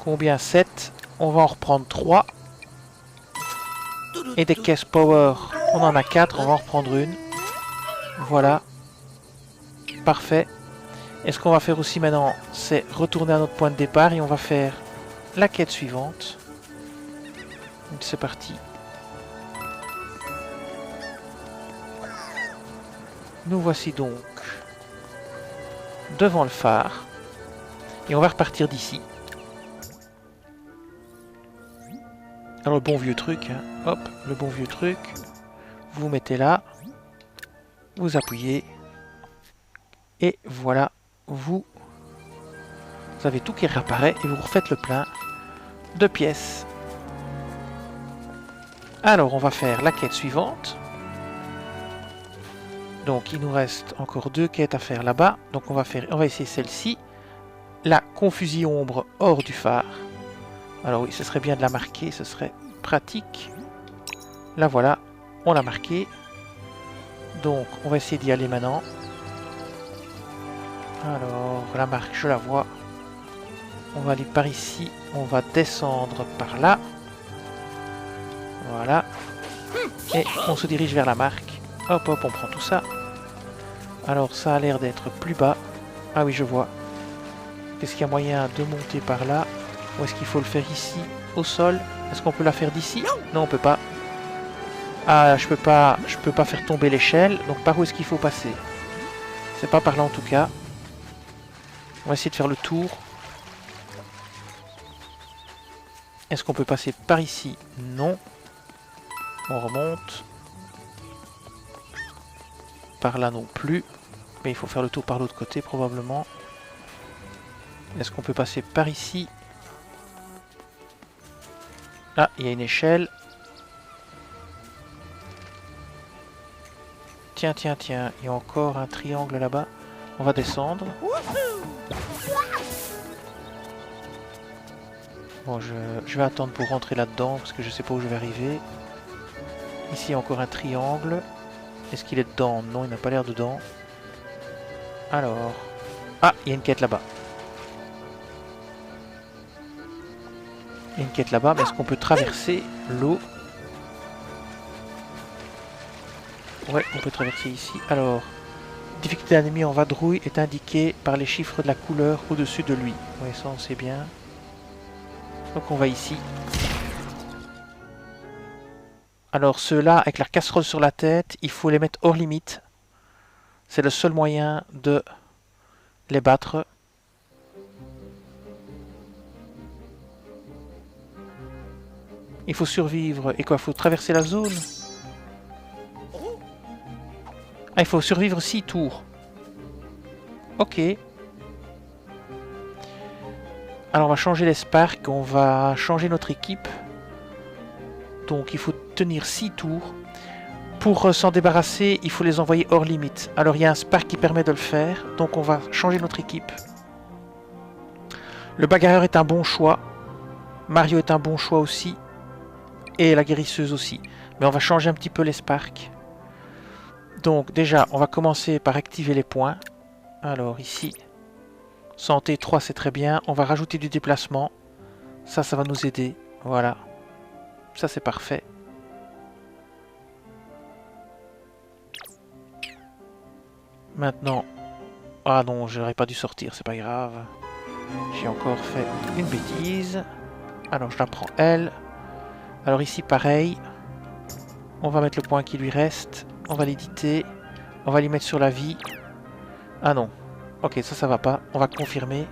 Combien? 7. On va en reprendre 3. Et des caisses power, on en a 4, on va en reprendre une. Voilà. Parfait. Et ce qu'on va faire aussi maintenant, c'est retourner à notre point de départ et on va faire la quête suivante. C'est parti. Nous voici donc devant le phare. Et on va repartir d'ici. Alors le bon vieux truc, hein. Hop, le bon vieux truc. Vous mettez là. Vous appuyez. Et voilà, vous avez tout qui réapparaît et vous refaites le plein de pièces. Alors on va faire la quête suivante. Donc il nous reste encore 2 quêtes à faire là-bas. Donc on va essayer celle-ci. La confusion ombre hors du phare. Alors oui, ce serait bien de la marquer, ce serait pratique. Là voilà, on l'a marqué. Donc on va essayer d'y aller maintenant. Alors la marque, je la vois. On va aller par ici, on va descendre par là. Voilà. Et on se dirige vers la marque. Hop hop, on prend tout ça. Alors ça a l'air d'être plus bas. Ah oui, je vois. Est-ce qu'il y a moyen de monter par là? Ou est-ce qu'il faut le faire ici, au sol? Est-ce qu'on peut la faire d'ici? Non, on peut pas. Ah, je peux pas faire tomber l'échelle. Donc par où est-ce qu'il faut passer? C'est pas par là en tout cas. On va essayer de faire le tour. Est-ce qu'on peut passer par ici? Non. On remonte. Par là non plus. Mais il faut faire le tour par l'autre côté probablement. Est-ce qu'on peut passer par ici? Ah, il y a une échelle. Tiens, tiens, tiens. Il y a encore un triangle là-bas. On va descendre. Bon, je vais attendre pour rentrer là-dedans parce que je sais pas où je vais arriver. Ici, il y a encore un triangle. Est-ce qu'il est dedans? Non, il n'a pas l'air dedans. Alors... Ah, il y a une quête là-bas. Il y a une quête là-bas, mais est-ce qu'on peut traverser l'eau? Ouais, on peut traverser ici. Alors, difficulté d'ennemi en vadrouille est indiquée par les chiffres de la couleur au-dessus de lui. Oui, ça on sait bien. Donc on va ici. Alors ceux-là, avec leur casserole sur la tête, il faut les mettre hors limite. C'est le seul moyen de les battre. Il faut survivre. Et quoi, il faut traverser la zone? Ah, il faut survivre 6 tours. Ok. Alors on va changer les sparks, on va changer notre équipe. Donc il faut tenir 6 tours. Pour s'en débarrasser, il faut les envoyer hors limite. Alors il y a un spark qui permet de le faire. Donc on va changer notre équipe. Le bagarreur est un bon choix. Mario est un bon choix aussi. Et la guérisseuse aussi. Mais on va changer un petit peu les sparks. Donc déjà, on va commencer par activer les points. Alors ici, santé 3 c'est très bien. On va rajouter du déplacement. Ça va nous aider. Voilà. Ça c'est parfait. Maintenant... Ah non, j'aurais pas dû sortir, c'est pas grave. J'ai encore fait une bêtise. Alors je la prends elle. Alors ici pareil. On va mettre le point qui lui reste. On va l'éditer. On va lui mettre sur la vie. Ah non. Ok, ça va pas. On va confirmer.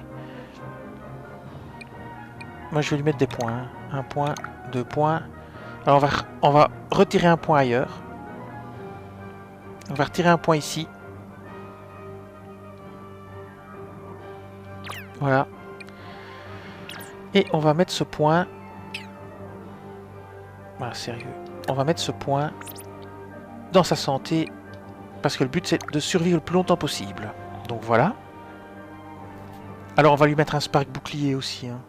Moi, je vais lui mettre des points. Hein. 1 point, 2 points. Alors, on va retirer un point ailleurs. On va retirer un point ici. Voilà. Et on va mettre ce point... Voilà, sérieux. On va mettre ce point dans sa santé. Parce que le but, c'est de survivre le plus longtemps possible. Donc voilà. Alors, on va lui mettre un spark bouclier aussi. Hein.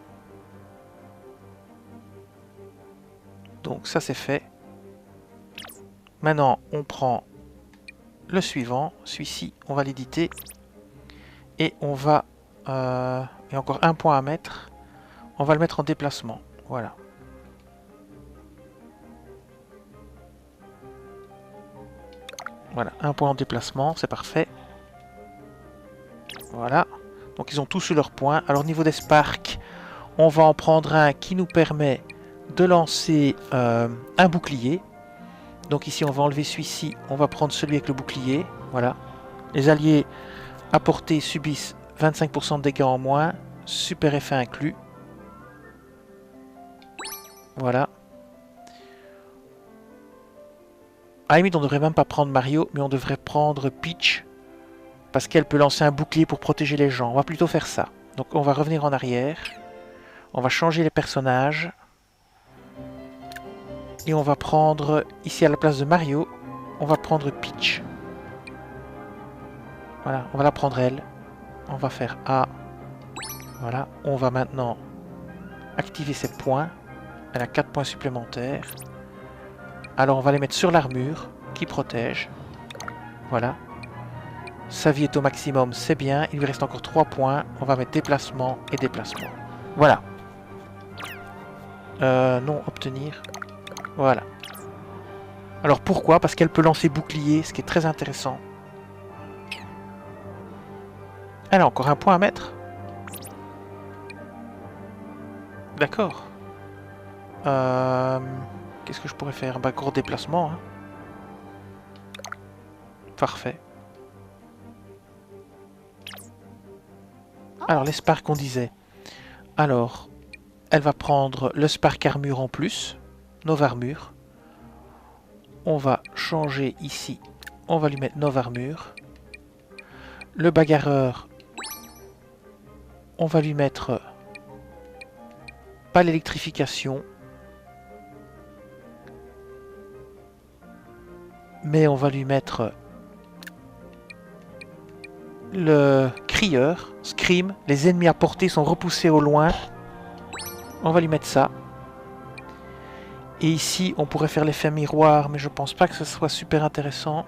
Donc ça, c'est fait. Maintenant, on prend le suivant. Celui-ci, on va l'éditer. Et on va... il y a encore un point à mettre. On va le mettre en déplacement. Voilà. Voilà, un point en déplacement, c'est parfait. Voilà. Donc ils ont tous eu leur point. Alors au niveau des sparks, on va en prendre un qui nous permet de lancer un bouclier. Donc ici on va enlever celui-ci, on va prendre celui avec le bouclier. Voilà. Les alliés à portée subissent 25% de dégâts en moins. Super effet inclus. Voilà. À la limite, on ne devrait même pas prendre Mario, mais on devrait prendre Peach. Parce qu'elle peut lancer un bouclier pour protéger les gens. On va plutôt faire ça. Donc on va revenir en arrière. On va changer les personnages. Et on va prendre, ici à la place de Mario, on va prendre Peach. Voilà, on va la prendre elle. On va faire A. Voilà, on va maintenant activer ses points. Elle a 4 points supplémentaires. Alors on va les mettre sur l'armure qui protège. Voilà. Sa vie est au maximum, c'est bien. Il lui reste encore 3 points. On va mettre déplacement et déplacement. Voilà. Non, obtenir. Voilà. Alors pourquoi? Parce qu'elle peut lancer bouclier, ce qui est très intéressant. Elle a encore un point à mettre. D'accord. Qu'est-ce que je pourrais faire? Bah, gros déplacement. Hein. Parfait. Alors, les sparks qu'on disait. Alors, elle va prendre le spark armure en plus. Nova armure. On va changer ici. On va lui mettre Nova armure. Le bagarreur. On va lui mettre... pas l'électrification. Mais on va lui mettre le crieur, Scream. Les ennemis à portée sont repoussés au loin. On va lui mettre ça. Et ici, on pourrait faire l'effet miroir, mais je pense pas que ce soit super intéressant.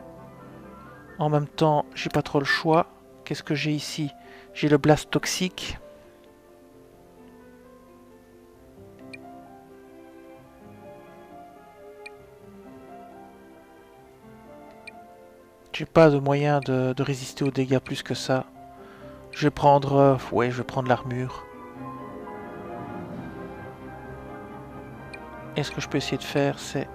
En même temps, j'ai pas trop le choix. Qu'est-ce que j'ai ici? J'ai le blast toxique. J'ai pas de moyen de résister aux dégâts plus que ça. Je vais prendre... ouais, je vais prendre l'armure. Et ce que je peux essayer de faire, c'est...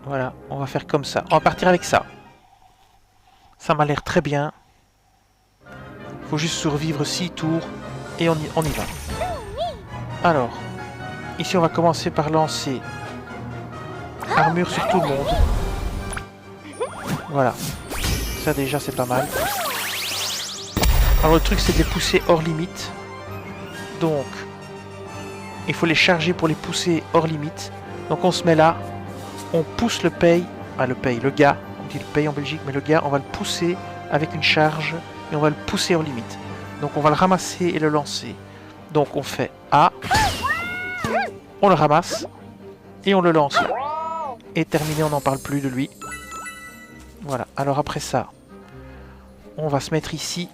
Voilà, on va faire comme ça. On va partir avec ça. Ça m'a l'air très bien. Faut juste survivre 6 tours. Et on y va. Alors, ici on va commencer par lancer... armure sur tout le monde. Voilà. Ça déjà c'est pas mal. Alors le truc c'est de les pousser hors limite. Donc il faut les charger pour les pousser hors limite. Donc on se met là. On pousse le paye. Ah le gars. On dit le paye en Belgique. Mais le gars on va le pousser avec une charge. Et on va le pousser hors limite. Donc on va le ramasser et le lancer. Donc on fait A. On le ramasse. Et on le lance. Et terminé, on n'en parle plus de lui. Voilà, alors après ça, on va se mettre ici.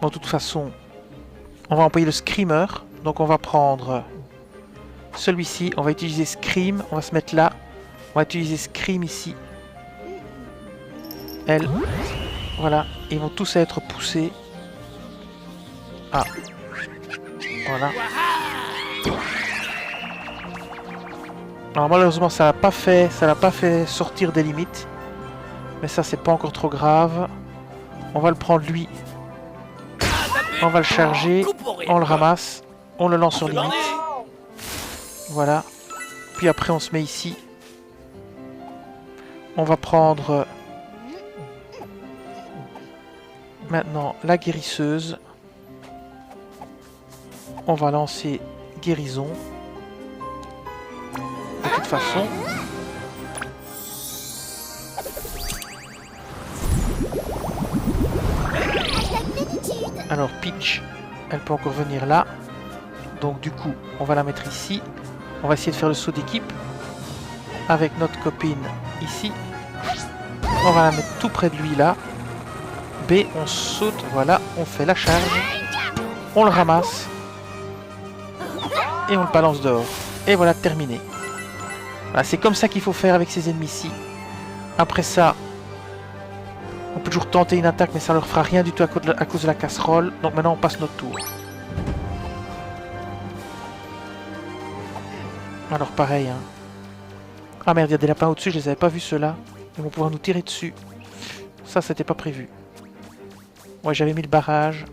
Bon, de toute façon, on va employer le Screamer. Donc on va prendre celui-ci, on va utiliser Scream, on va se mettre là. On va utiliser Scream ici. Elle. Voilà, ils vont tous être poussés. Ah. Voilà. Alors malheureusement ça l'a pas fait sortir des limites. Mais ça c'est pas encore trop grave. On va le prendre lui. On va le charger. On le ramasse. On le lance sur limite. Voilà. Puis après on se met ici. On va prendre maintenant la guérisseuse. On va lancer guérison. De toute façon. Alors Peach, elle peut encore venir là. Donc du coup, on va la mettre ici. On va essayer de faire le saut d'équipe. Avec notre copine ici. On va la mettre tout près de lui là. B, on saute, voilà, on fait la charge. On le ramasse. Et on le balance dehors. Et voilà, terminé. Voilà, c'est comme ça qu'il faut faire avec ces ennemis-ci. Après ça, on peut toujours tenter une attaque, mais ça leur fera rien du tout à cause de la casserole. Donc maintenant, on passe notre tour. Alors pareil, hein. Ah merde, il y a des lapins au-dessus, je les avais pas vus ceux-là. Ils vont pouvoir nous tirer dessus. Ça, c'était pas prévu. Ouais, j'avais mis le barrage.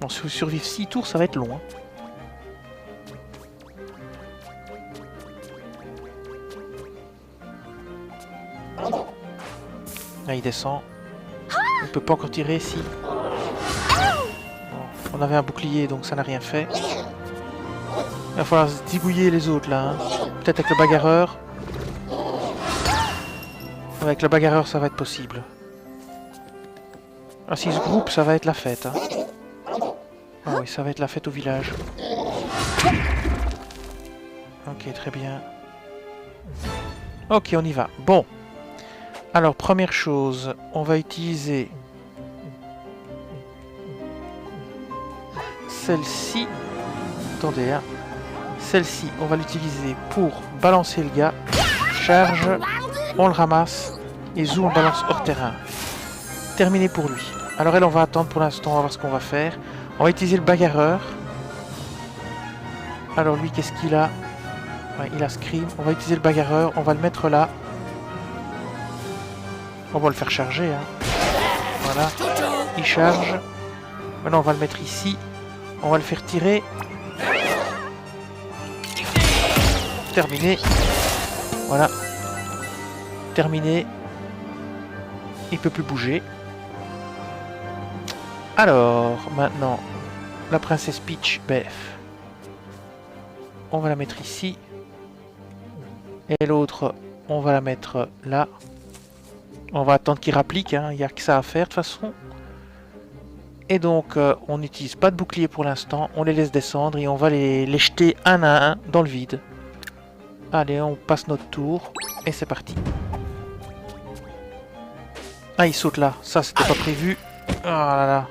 Bon, si vous survivez 6 tours, ça va être long. Hein. Là, il descend. On peut pas encore tirer ici. Bon, on avait un bouclier, donc ça n'a rien fait. Il va falloir se zigouiller les autres, là. Hein. Peut-être avec le bagarreur. Avec le bagarreur, ça va être possible. Ah, s'ils se groupent, ça va être la fête. Hein. Ah oui, ça va être la fête au village. Ok, très bien. Ok, on y va. Bon. Alors, première chose, on va utiliser celle-ci. Attendez, hein. Celle-ci, on va l'utiliser pour balancer le gars. Charge, on le ramasse. Et zou, on le balance hors terrain. Terminé pour lui. Alors elle, on va attendre pour l'instant, on va voir ce qu'on va faire. On va utiliser le bagarreur. Alors lui, qu'est-ce qu'il a? Ouais, il a Scream. On va utiliser le bagarreur, on va le mettre là. On va le faire charger. Hein. Voilà. Il charge. Maintenant, on va le mettre ici. On va le faire tirer. Terminé. Voilà. Terminé. Il peut plus bouger. Alors, maintenant, la princesse Peach, bref. On va la mettre ici. Et l'autre, on va la mettre là. On va attendre qu'il rapplique, hein. Il n'y a que ça à faire de toute façon. Et donc, on n'utilise pas de bouclier pour l'instant. On les laisse descendre et on va les jeter un à un dans le vide. Allez, on passe notre tour. Et c'est parti. Ah, il saute là. Ça, c'était pas prévu. Oh là là.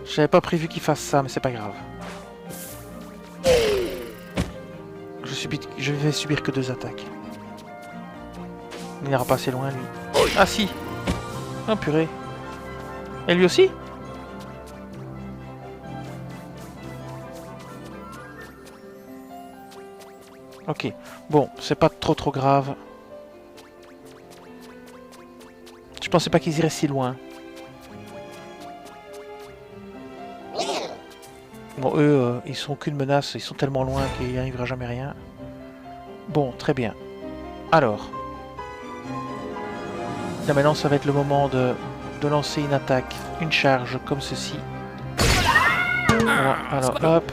J'avais pas prévu qu'il fasse ça, mais c'est pas grave. Je vais subir que 2 attaques. Il n'ira pas assez loin, lui. Ah si. Oh purée. Et lui aussi? Ok. Bon, c'est pas trop grave. Je pensais pas qu'ils iraient si loin. Bon, eux, ils sont qu'une menace, ils sont tellement loin qu'il n'y arrivera jamais rien. Bon, très bien. Alors. Là maintenant, ça va être le moment de lancer une attaque, une charge comme ceci. Voilà, alors hop.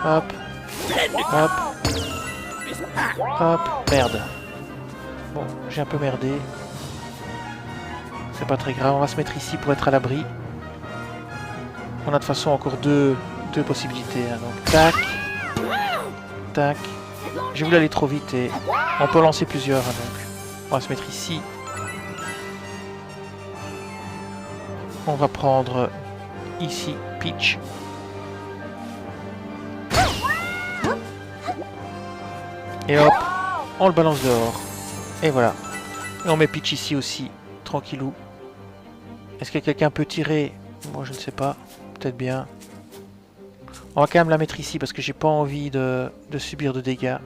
Hop. Hop. Hop. Merde. Bon, j'ai un peu merdé. C'est pas très grave, on va se mettre ici pour être à l'abri. On a de toute façon encore deux possibilités. Hein. Donc, tac. Tac. J'ai voulu aller trop vite et on peut lancer plusieurs. Hein, donc, on va se mettre ici. On va prendre ici Peach. Et hop, on le balance dehors. Et voilà. Et on met Peach ici aussi, tranquillou. Est-ce que quelqu'un peut tirer? Moi je ne sais pas, peut-être bien. On va quand même la mettre ici parce que j'ai pas envie de subir de dégâts.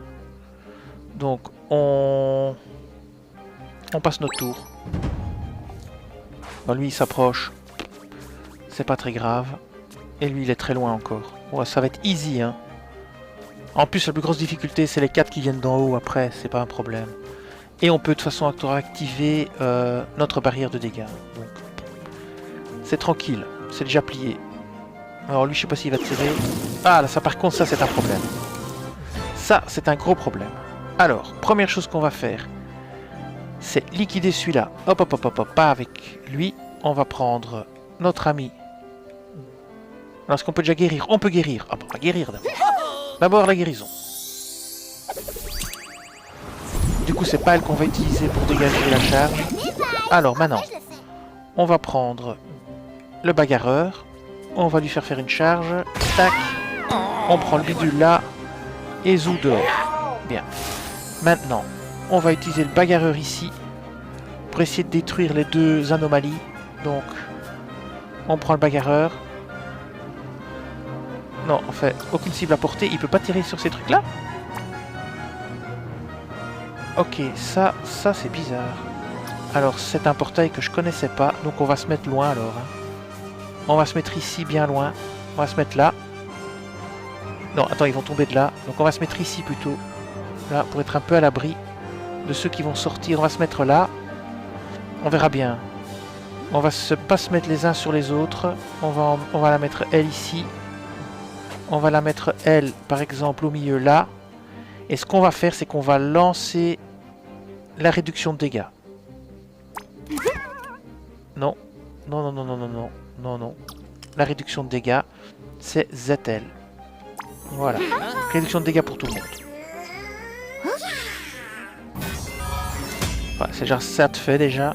Donc on passe notre tour. Bon, lui il s'approche, c'est pas très grave. Et lui il est très loin encore. Ouais, ça va être easy hein. En plus la plus grosse difficulté c'est les 4 qui viennent d'en haut après, c'est pas un problème. Et on peut de toute façon activer notre barrière de dégâts. Donc c'est tranquille, c'est déjà plié. Alors lui je sais pas s'il va tirer. Ah là ça par contre ça c'est un problème. Ça c'est un gros problème. Alors première chose qu'on va faire, c'est liquider celui-là. Hop hop hop hop hop, pas avec lui. On va prendre notre ami. Alors est-ce qu'on peut déjà guérir? On peut guérir. Ah bon, on va guérir d'abord. D'abord la guérison. Du coup c'est pas elle qu'on va utiliser pour dégager la charge. Alors maintenant, on va prendre le bagarreur. On va lui faire une charge. Tac. On prend le bidule là. Et Zou dehors. Bien. Maintenant, on va utiliser le bagarreur ici. Pour essayer de détruire les deux anomalies. Donc, on prend le bagarreur. Non, en fait, aucune cible à portée. Il peut pas tirer sur ces trucs là. Ok, ça c'est bizarre. Alors, c'est un portail que je connaissais pas. Donc, on va se mettre loin alors. Hein. On va se mettre ici, bien loin. On va se mettre là. Non, attends, ils vont tomber de là. Donc on va se mettre ici plutôt. Là, pour être un peu à l'abri de ceux qui vont sortir. On va se mettre là. On verra bien. On va pas se mettre les uns sur les autres. On va la mettre elle ici. On va la mettre elle, par exemple, au milieu là. Et ce qu'on va faire, c'est qu'on va lancer la réduction de dégâts. Non. Non, non, non, non, non, non. Non, non. La réduction de dégâts, c'est ZL. Voilà. Réduction de dégâts pour tout le monde. Voilà, c'est déjà ça de fait déjà.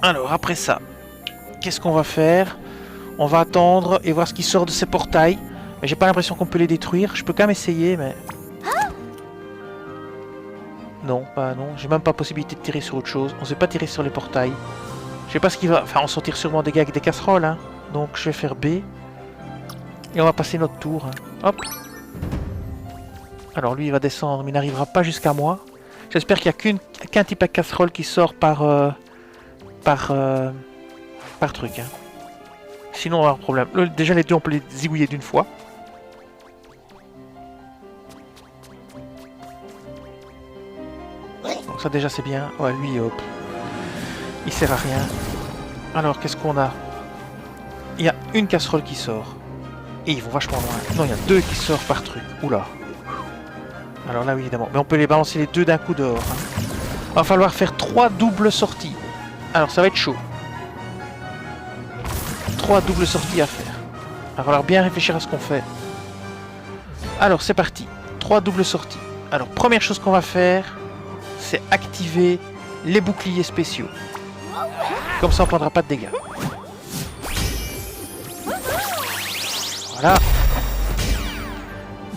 Alors, après ça, qu'est-ce qu'on va faire? On va attendre et voir ce qui sort de ces portails. Mais j'ai pas l'impression qu'on peut les détruire. Je peux quand même essayer, mais... Non, pas non. J'ai même pas possibilité de tirer sur autre chose. On sait pas tirer sur les portails. Je sais pas ce qu'il va... Enfin, on s'en tire sûrement des dégâts avec des casseroles, hein. Donc, je vais faire B. Et on va passer notre tour. Hein. Hop. Alors, lui, il va descendre, mais il n'arrivera pas jusqu'à moi. J'espère qu'il n'y a qu'un type à casserole qui sort par truc. Hein. Sinon, on va avoir un problème. Déjà, les deux, on peut les zigouiller d'une fois. Donc ça, déjà, c'est bien. Ouais, lui, hop. Il sert à rien. Alors, qu'est-ce qu'on a? Il y a une casserole qui sort. Et ils vont vachement loin. Non, il y a deux qui sortent par truc. Oula. Alors là, oui, évidemment. Mais on peut les balancer les deux d'un coup dehors. Hein. Va falloir faire 3 doubles sorties. Alors, ça va être chaud. 3 doubles sorties à faire. Il va falloir bien réfléchir à ce qu'on fait. Alors, c'est parti. 3 doubles sorties. Alors, première chose qu'on va faire, c'est activer les boucliers spéciaux. Comme ça, on ne prendra pas de dégâts. Voilà.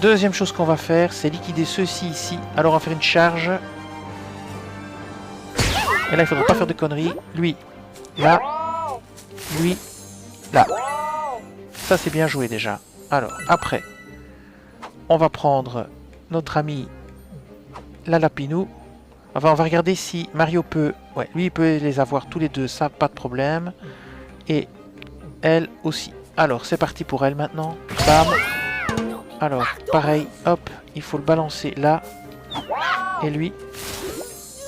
Deuxième chose qu'on va faire, c'est liquider ceux-ci ici. Alors, on va faire une charge. Et là, il ne faudra pas faire de conneries. Lui, là. Lui, là. Ça, c'est bien joué déjà. Alors, après, on va prendre notre ami la Lapinou. Enfin, on va regarder si Mario peut... Ouais, lui, il peut les avoir tous les deux, ça, pas de problème. Et elle aussi. Alors, c'est parti pour elle maintenant. Bam. Alors, pareil, hop, il faut le balancer là. Et lui,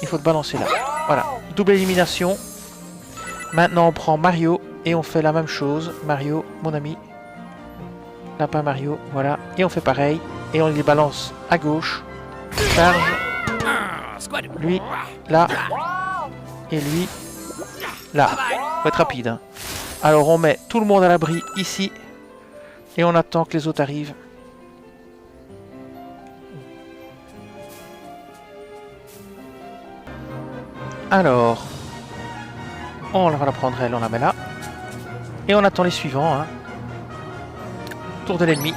il faut le balancer là. Voilà, double élimination. Maintenant, on prend Mario et on fait la même chose. Mario, mon ami. Lapin Mario, voilà. Et on fait pareil. Et on les balance à gauche. Charge. Lui, là. Et lui, là. Faut être rapide. Hein. Alors, on met tout le monde à l'abri ici. Et on attend que les autres arrivent. Alors, on va la prendre elle, on la met là. Et on attend les suivants. Hein. Tour de l'ennemi.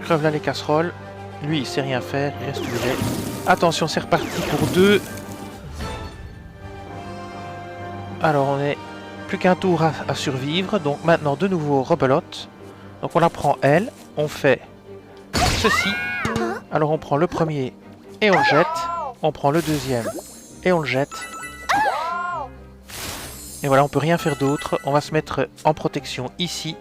Creve là les casseroles. Lui, il sait rien faire, il reste où il est. Attention, c'est reparti pour 2. Alors, on est plus qu'un tour à survivre. Donc maintenant, de nouveau, rebelote. Donc on la prend, elle. On fait ceci. Alors on prend le premier et on le jette. On prend le deuxième et on le jette. Et voilà, on peut rien faire d'autre. On va se mettre en protection ici.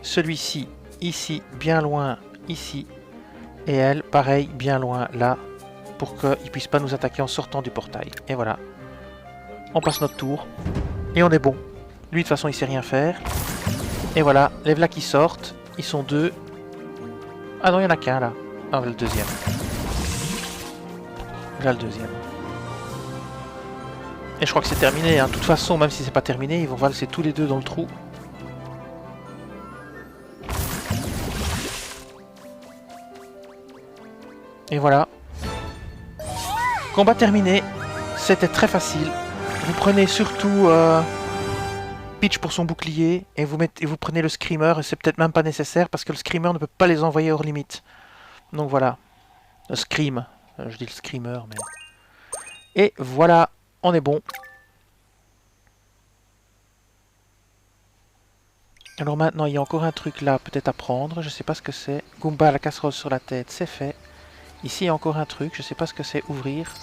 Celui-ci, ici, bien loin, ici. Et elle, pareil, bien loin, là. Pour qu'il ne puisse pas nous attaquer en sortant du portail. Et voilà. On passe notre tour. Et on est bon. Lui, de toute façon, il sait rien faire. Et voilà, les voilà qui sortent. Ils sont 2. Ah non, il n'y en a qu'un, là. Ah, le deuxième. Là, le deuxième. Et je crois que c'est terminé. Hein. De toute façon, même si c'est pas terminé, ils vont valser tous les deux dans le trou. Et voilà. Combat terminé. C'était très facile. Vous prenez surtout Peach pour son bouclier et vous prenez le Screamer. Et c'est peut-être même pas nécessaire parce que le Screamer ne peut pas les envoyer hors limite. Donc voilà. Le Scream. Je dis le Screamer, mais... Et voilà. On est bon. Alors maintenant, il y a encore un truc là, peut-être à prendre. Je sais pas ce que c'est. Goomba, la casserole sur la tête, c'est fait. Ici, il y a encore un truc. Je sais pas ce que c'est. Ouvrir.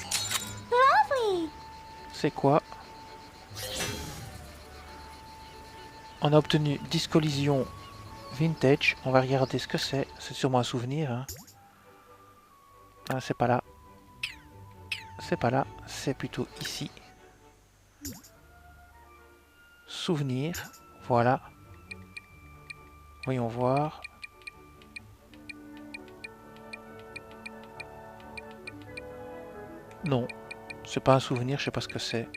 C'est quoi? On a obtenu 10 collisions vintage. On va regarder ce que c'est. C'est sûrement un souvenir. Hein. Ah, c'est pas là. C'est pas là. C'est plutôt ici. Souvenir. Voilà. Voyons voir. Non. C'est pas un souvenir, je sais pas ce que c'est.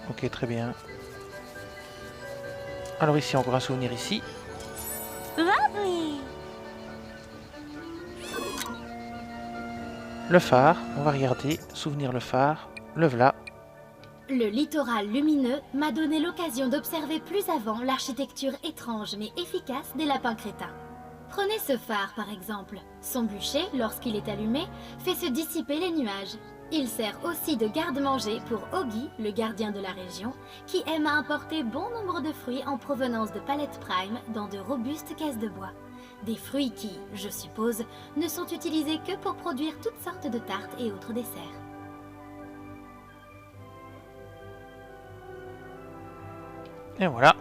Ok, très bien. Alors ici, encore un souvenir ici. Le phare, on va regarder. Souvenir le phare. Le voilà. Le littoral lumineux m'a donné l'occasion d'observer plus avant l'architecture étrange mais efficace des lapins crétins. Prenez ce phare par exemple. Son bûcher, lorsqu'il est allumé, fait se dissiper les nuages. Il sert aussi de garde-manger pour Oggy, le gardien de la région, qui aime à importer bon nombre de fruits en provenance de Palette Prime dans de robustes caisses de bois. Des fruits qui, je suppose, ne sont utilisés que pour produire toutes sortes de tartes et autres desserts. Et voilà.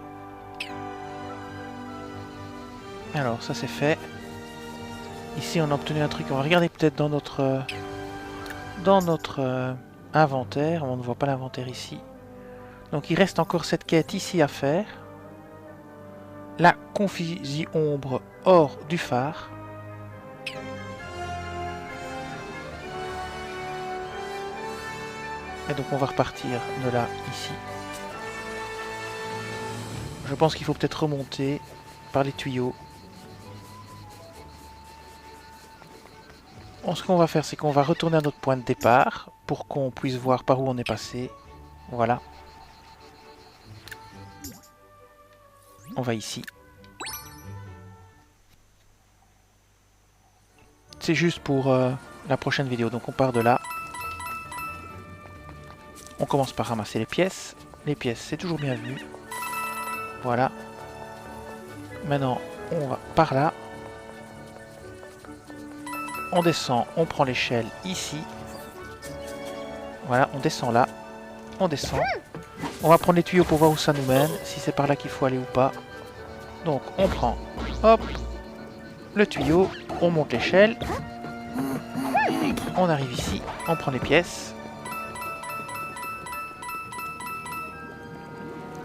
Alors, ça c'est fait. Ici, on a obtenu un truc. On va regarder peut-être dans notre inventaire. On ne voit pas l'inventaire ici. Donc, il reste encore cette quête ici à faire. La confisie ombre hors du phare. Et donc, on va repartir de là, ici. Je pense qu'il faut peut-être remonter par les tuyaux. Ce qu'on va faire, c'est qu'on va retourner à notre point de départ pour qu'on puisse voir par où on est passé. Voilà. On va ici. C'est juste pour la prochaine vidéo. Donc on part de là. On commence par ramasser les pièces. Les pièces, c'est toujours bien vu. Voilà. Maintenant, on va par là. On descend, on prend l'échelle ici. Voilà, on descend là. On descend. On va prendre les tuyaux pour voir où ça nous mène. Si c'est par là qu'il faut aller ou pas. Donc, on prend, hop, le tuyau. On monte l'échelle. On arrive ici. On prend les pièces.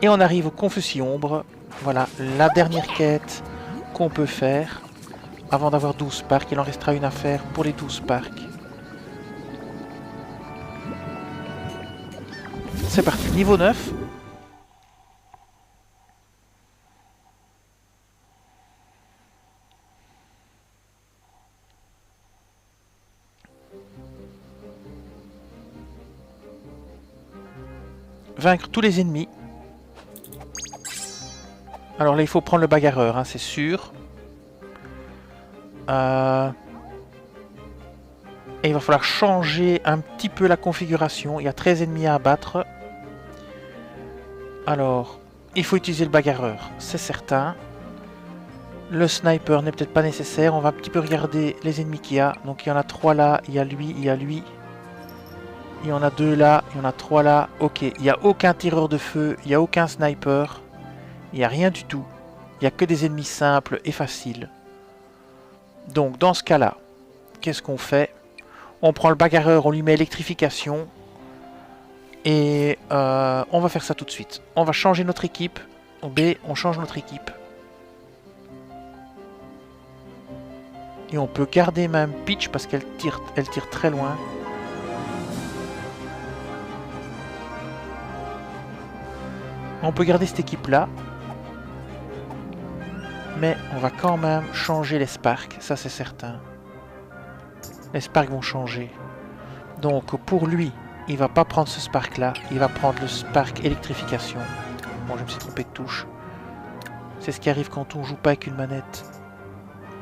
Et on arrive au Confusie Ombre. Voilà, la dernière quête qu'on peut faire. Avant d'avoir 12 parcs, il en restera une à faire pour les 12 parcs. C'est parti, niveau 9. Vaincre tous les ennemis. Alors là, il faut prendre le bagarreur, hein, c'est sûr. Et il va falloir changer un petit peu la configuration. Il y a 13 ennemis à abattre. Alors, il faut utiliser le bagarreur, c'est certain. Le sniper n'est peut-être pas nécessaire. On va un petit peu regarder les ennemis qu'il y a. Donc il y en a 3 là, il y a lui, il y a lui. Il y en a 2 là, il y en a 3 là. Ok, il n'y a aucun tireur de feu, il n'y a aucun sniper. Il n'y a rien du tout. Il n'y a que des ennemis simples et faciles. Donc dans ce cas-là, qu'est-ce qu'on fait? On prend le bagarreur, on lui met électrification. Et on va faire ça tout de suite. On va changer notre équipe. B, on change notre équipe. Et on peut garder même Peach parce qu'elle tire très loin. On peut garder cette équipe-là. Mais on va quand même changer les Sparks, ça c'est certain. Les Sparks vont changer. Donc pour lui, il va pas prendre ce Spark-là. Il va prendre le Spark électrification. Bon, je me suis trompé de touche. C'est ce qui arrive quand on joue pas avec une manette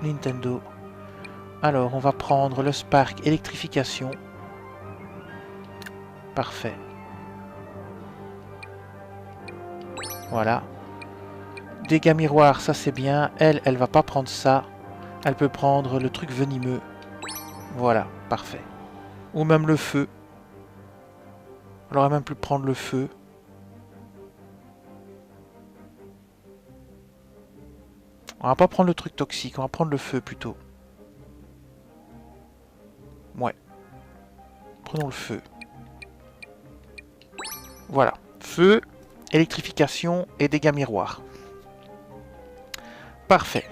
Nintendo. Alors, on va prendre le Spark électrification. Parfait. Voilà. Dégâts miroirs, ça c'est bien. Elle va pas prendre ça. Elle peut prendre le truc venimeux. Voilà, parfait. Ou même le feu. Elle aurait même pu prendre le feu. On va pas prendre le truc toxique, on va prendre le feu plutôt. Ouais. Prenons le feu. Voilà. Feu, électrification et dégâts miroirs. Parfait.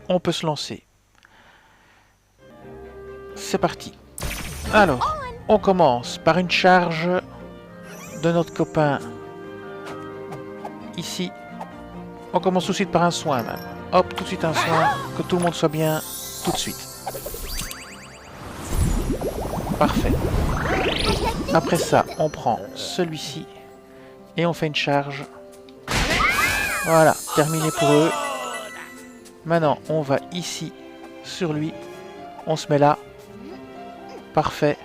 On peut se lancer. C'est parti. Alors, on commence par une charge de notre copain. Ici. On commence tout de suite par un soin même. Hop, tout de suite un soin. Que tout le monde soit bien tout de suite. Parfait. Après ça, on prend celui-ci. Et on fait une charge. Voilà, terminé pour eux. Maintenant, on va ici, sur lui. On se met là. Parfait.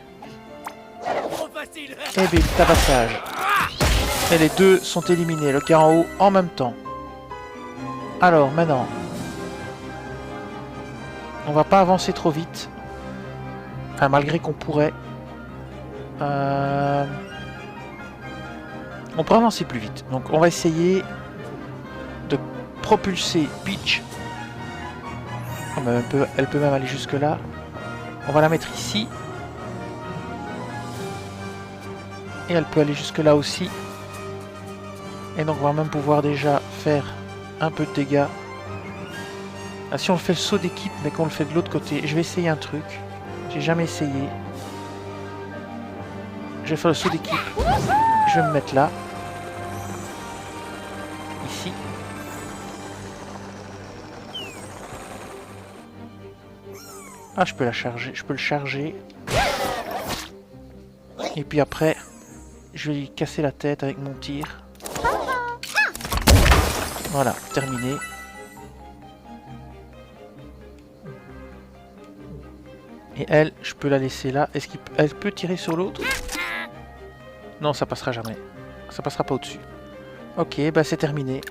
Et bim, tabassage. Et les deux sont éliminés, le gars en haut en même temps. Alors, maintenant. On va pas avancer trop vite. Enfin, malgré qu'on pourrait. On pourrait avancer plus vite. Donc, on va essayer de propulser Peach. Oh, mais elle peut même aller jusque là. On va la mettre ici. Et elle peut aller jusque là aussi. Et donc on va même pouvoir déjà faire un peu de dégâts. Ah, si on fait le saut d'équipe mais qu'on le fait de l'autre côté. Je vais essayer un truc. J'ai jamais essayé. Je vais faire le saut d'équipe. Je vais me mettre là. Ici. Ah, je peux la charger. Je peux le charger. Et puis après, je vais lui casser la tête avec mon tir. Voilà, terminé. Et elle, je peux la laisser là. Est-ce qu'elle peut tirer sur l'autre? Non, ça passera jamais. Ça passera pas au-dessus. Ok, bah c'est terminé.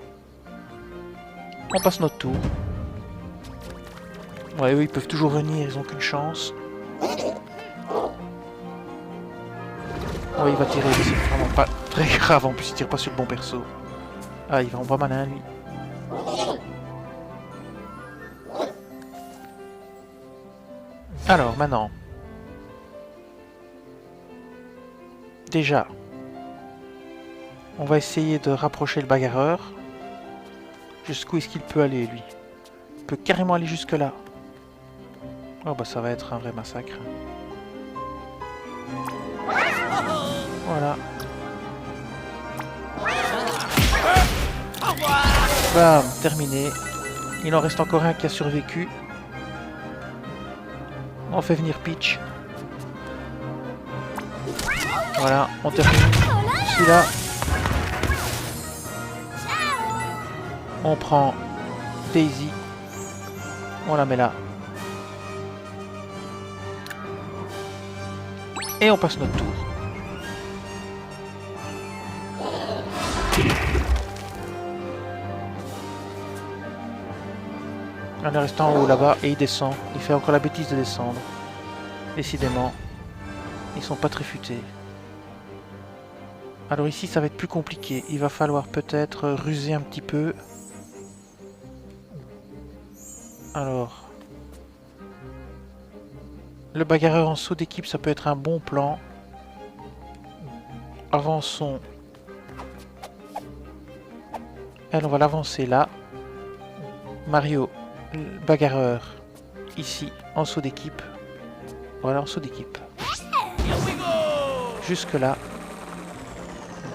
On passe notre tour. Ouais, eux, ils peuvent toujours venir, ils ont qu'une chance. Ouais, il va tirer, c'est vraiment pas très grave. En plus, il tire pas sur le bon perso. Ah, il va en pas malin, lui. Alors, maintenant. Déjà. On va essayer de rapprocher le bagarreur. Jusqu'où est-ce qu'il peut aller, lui? Il peut carrément aller jusque là. Oh, bah ça va être un vrai massacre. Voilà. Bam, terminé. Il en reste encore un qui a survécu. On fait venir Peach. Voilà, on termine celui-là. On prend Daisy. On la met là. Et on passe notre tour. On est resté en haut là-bas et il descend. Il fait encore la bêtise de descendre. Décidément, ils sont pas très futés. Alors ici, ça va être plus compliqué. Il va falloir peut-être ruser un petit peu. Alors, le bagarreur en saut d'équipe, ça peut être un bon plan. Avançons. Elle, on va l'avancer là. Mario, le bagarreur, ici, en saut d'équipe. Voilà, en saut d'équipe. Jusque là.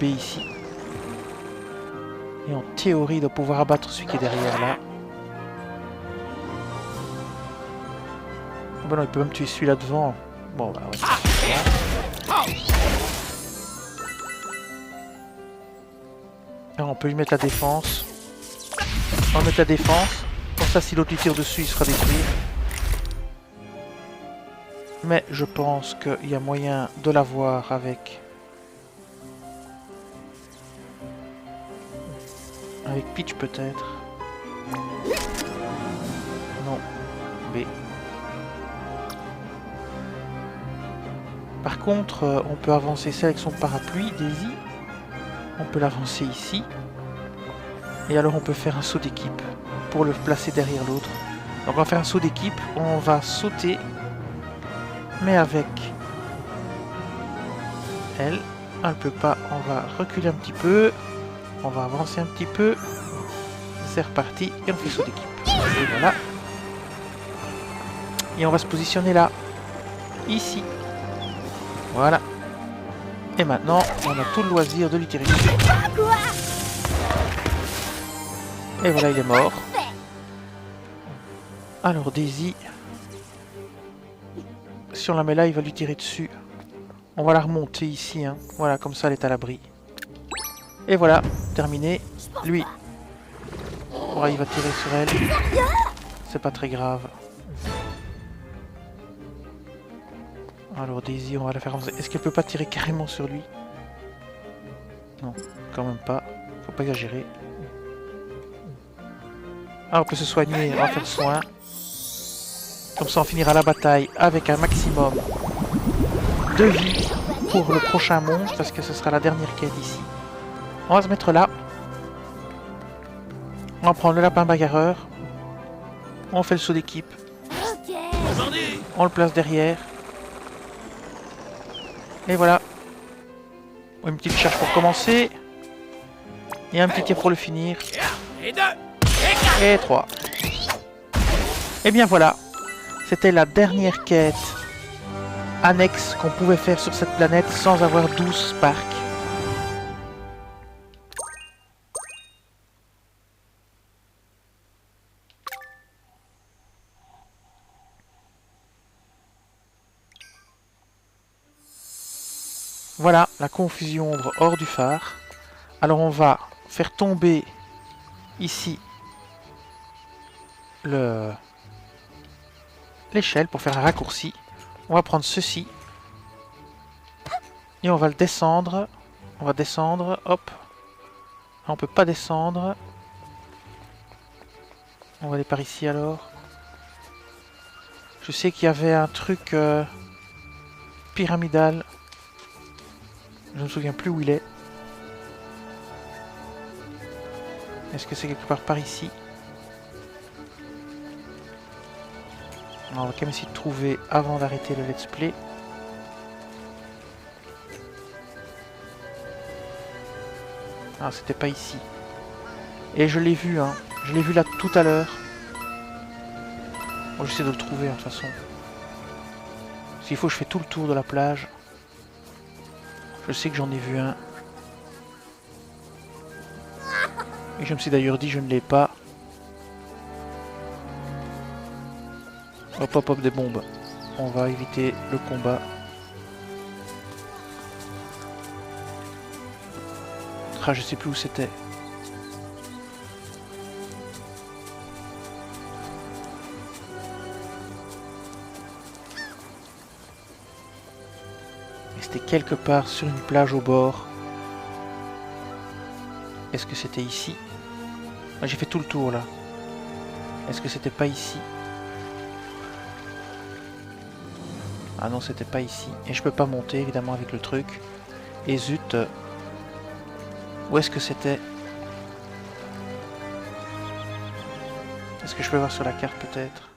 B ici. Et en théorie, il doit pouvoir abattre celui qui est derrière là. Bon non, il peut même tuer celui-là devant. Bon, bah ouais. Alors, on peut lui mettre la défense. On va mettre la défense. Comme ça, si l'autre lui tire dessus, il sera détruit. Mais je pense qu'il y a moyen de l'avoir avec... Avec Peach peut-être. Non. B. Par contre, on peut avancer celle avec son parapluie, Daisy. On peut l'avancer ici. Et alors on peut faire un saut d'équipe pour le placer derrière l'autre. Donc on va faire un saut d'équipe. On va sauter. Mais avec elle. Elle ne peut pas. On va reculer un petit peu. On va avancer un petit peu. C'est reparti. Et on fait saut d'équipe. Et voilà. Et on va se positionner là. Ici. Voilà. Et maintenant, on a tout le loisir de lui tirer dessus. Et voilà, il est mort. Alors Daisy, si on la met là, il va lui tirer dessus. On va la remonter ici, hein. Voilà, comme ça elle est à l'abri. Et voilà, terminé. Lui, voilà, il va tirer sur elle. C'est pas très grave. Alors Daisy, on va la faire avancer. Est-ce qu'elle peut pas tirer carrément sur lui? Non, quand même pas. Faut pas exagérer. Ah, on peut se soigner, on va faire soin. Comme ça, on finira la bataille avec un maximum de vie pour le prochain monstre, parce que ce sera la dernière quête ici. On va se mettre là. On va prendre le lapin bagarreur. On fait le saut d'équipe. On le place derrière. Et voilà. Une petite charge pour commencer. Et un petit tir pour le finir. Et 3. Et bien voilà. C'était la dernière quête annexe qu'on pouvait faire sur cette planète sans avoir 12 Sparks. Voilà la confusion ombre hors du phare. Alors on va faire tomber ici l'échelle pour faire un raccourci. On va prendre ceci et on va le descendre. On va descendre, hop. On peut pas descendre. On va aller par ici alors. Je sais qu'il y avait un truc pyramidal. Je ne me souviens plus où il est. Est-ce que c'est quelque part par ici? On va quand même essayer de trouver avant d'arrêter le let's play. Ah, c'était pas ici. Et je l'ai vu, hein. Je l'ai vu là tout à l'heure. Bon, j'essaie de le trouver, hein, de toute façon. S'il faut, je fais tout le tour de la plage. Je sais que j'en ai vu un. Et je me suis d'ailleurs dit, je ne l'ai pas. Hop hop hop, des bombes. On va éviter le combat. Ah, je sais plus où c'était. quelque part sur une plage au bord. Est-ce que c'était ici? J'ai fait tout le tour là. Est-ce que c'était pas ici? Ah non, c'était pas ici. Et je peux pas monter évidemment avec le truc. Et zut. Où est-ce que c'était? Est-ce que je peux voir sur la carte peut-être?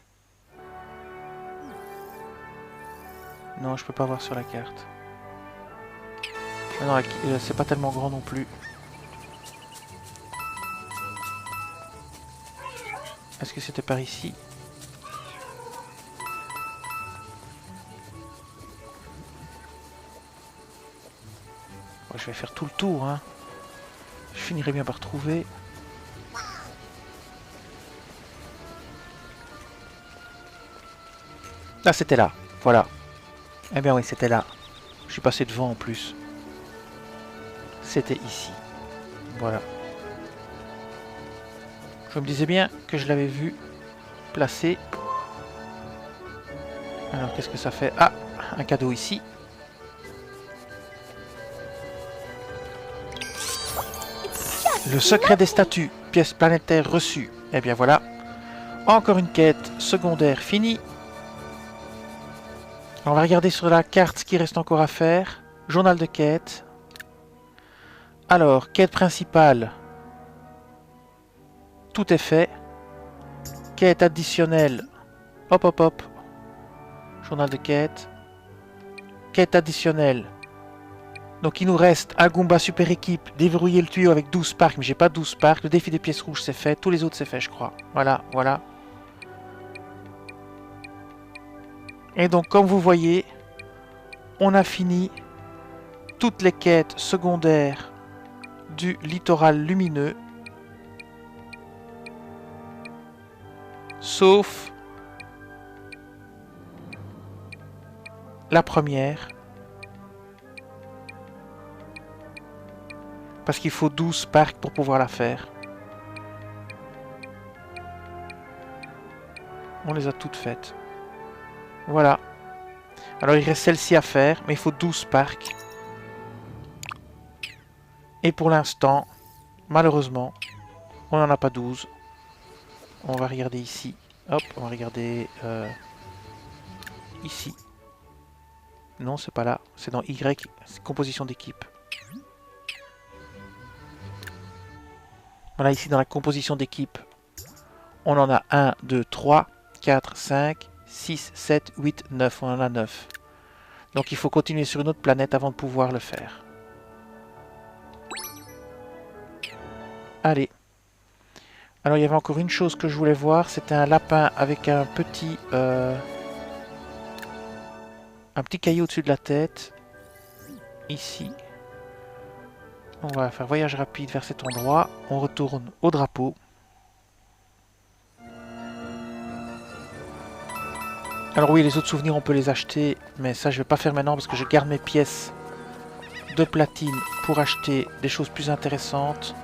Non, je peux pas voir sur la carte. Ah non, c'est pas tellement grand non plus. Est-ce que c'était par ici? Je vais faire tout le tour, hein. Je finirai bien par trouver. Ah, c'était là. Voilà. Eh bien oui, c'était là. Je suis passé devant en plus. C'était ici. Voilà. Je me disais bien que je l'avais vu placé. Alors, qu'est-ce que ça fait? Ah, un cadeau ici. Le secret des statues. Pièce planétaire reçue. Eh bien voilà. Encore une quête secondaire finie. On va regarder sur la carte ce qui reste encore à faire. Journal de quête. Alors, quête principale. Tout est fait. Quête additionnelle. Hop, hop, hop. Journal de quête. Quête additionnelle. Donc il nous reste un Goomba super équipe. Déverrouiller le tuyau avec 12 parcs. Mais j'ai pas 12 parcs. Le défi des pièces rouges c'est fait. Tous les autres c'est fait je crois. Voilà, voilà. Et donc comme vous voyez, on a fini toutes les quêtes secondaires du littoral lumineux. Sauf la première. Parce qu'il faut 12 parcs pour pouvoir la faire. On les a toutes faites. Voilà. Alors il reste celle-ci à faire, mais il faut 12 parcs. Et pour l'instant, malheureusement, on n'en a pas 12. On va regarder ici. Hop, on va regarder ici. Non, c'est pas là. C'est dans Y, composition d'équipe. Voilà, ici dans la composition d'équipe, on en a 1, 2, 3, 4, 5, 6, 7, 8, 9. On en a 9. Donc il faut continuer sur une autre planète avant de pouvoir le faire. Allez. Alors il y avait encore une chose que je voulais voir. C'était un lapin avec un petit caillou au-dessus de la tête. Ici. On va faire voyage rapide vers cet endroit. On retourne au drapeau. Alors oui, les autres souvenirs, on peut les acheter. Mais ça, je vais pas faire maintenant parce que je garde mes pièces de platine pour acheter des choses plus intéressantes.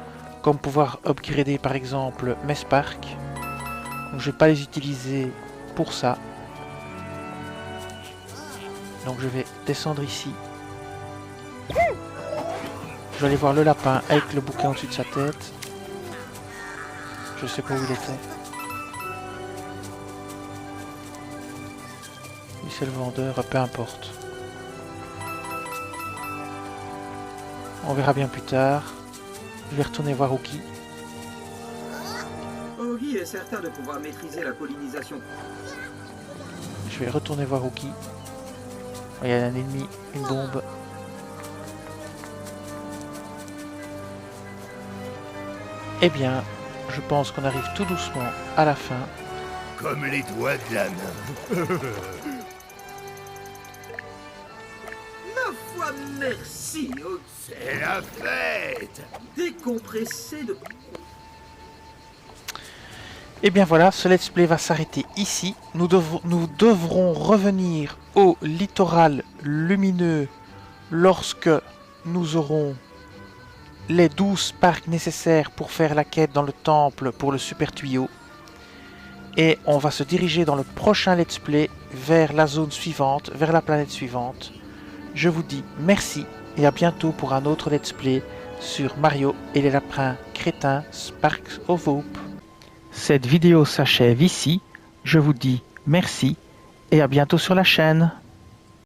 Comme pouvoir upgrader par exemple mes Sparks. Donc je vais pas les utiliser pour ça. Donc je vais descendre ici. Je vais aller voir le lapin avec le bouquin au-dessus de sa tête. Je sais pas où il était. Oui, c'est le vendeur, peu importe. On verra bien plus tard. Je vais retourner voir Oki. Ogi est certain de pouvoir maîtriser la pollinisation. Je vais retourner voir Oki. Il y a un ennemi, une bombe. Eh bien, je pense qu'on arrive tout doucement à la fin. Comme les doigts de la main. Ma foi, merci, Ogi. C'est la fête. Décompressé de... Et bien voilà, ce let's play va s'arrêter ici. Nous devrons revenir au littoral lumineux lorsque nous aurons les 12 parcs nécessaires pour faire la quête dans le temple pour le super tuyau. Et on va se diriger dans le prochain let's play vers la zone suivante, vers la planète suivante. Je vous dis merci et à bientôt pour un autre let's play sur Mario et les lapins crétins Sparks of Hope. Cette vidéo s'achève ici. Je vous dis merci et à bientôt sur la chaîne.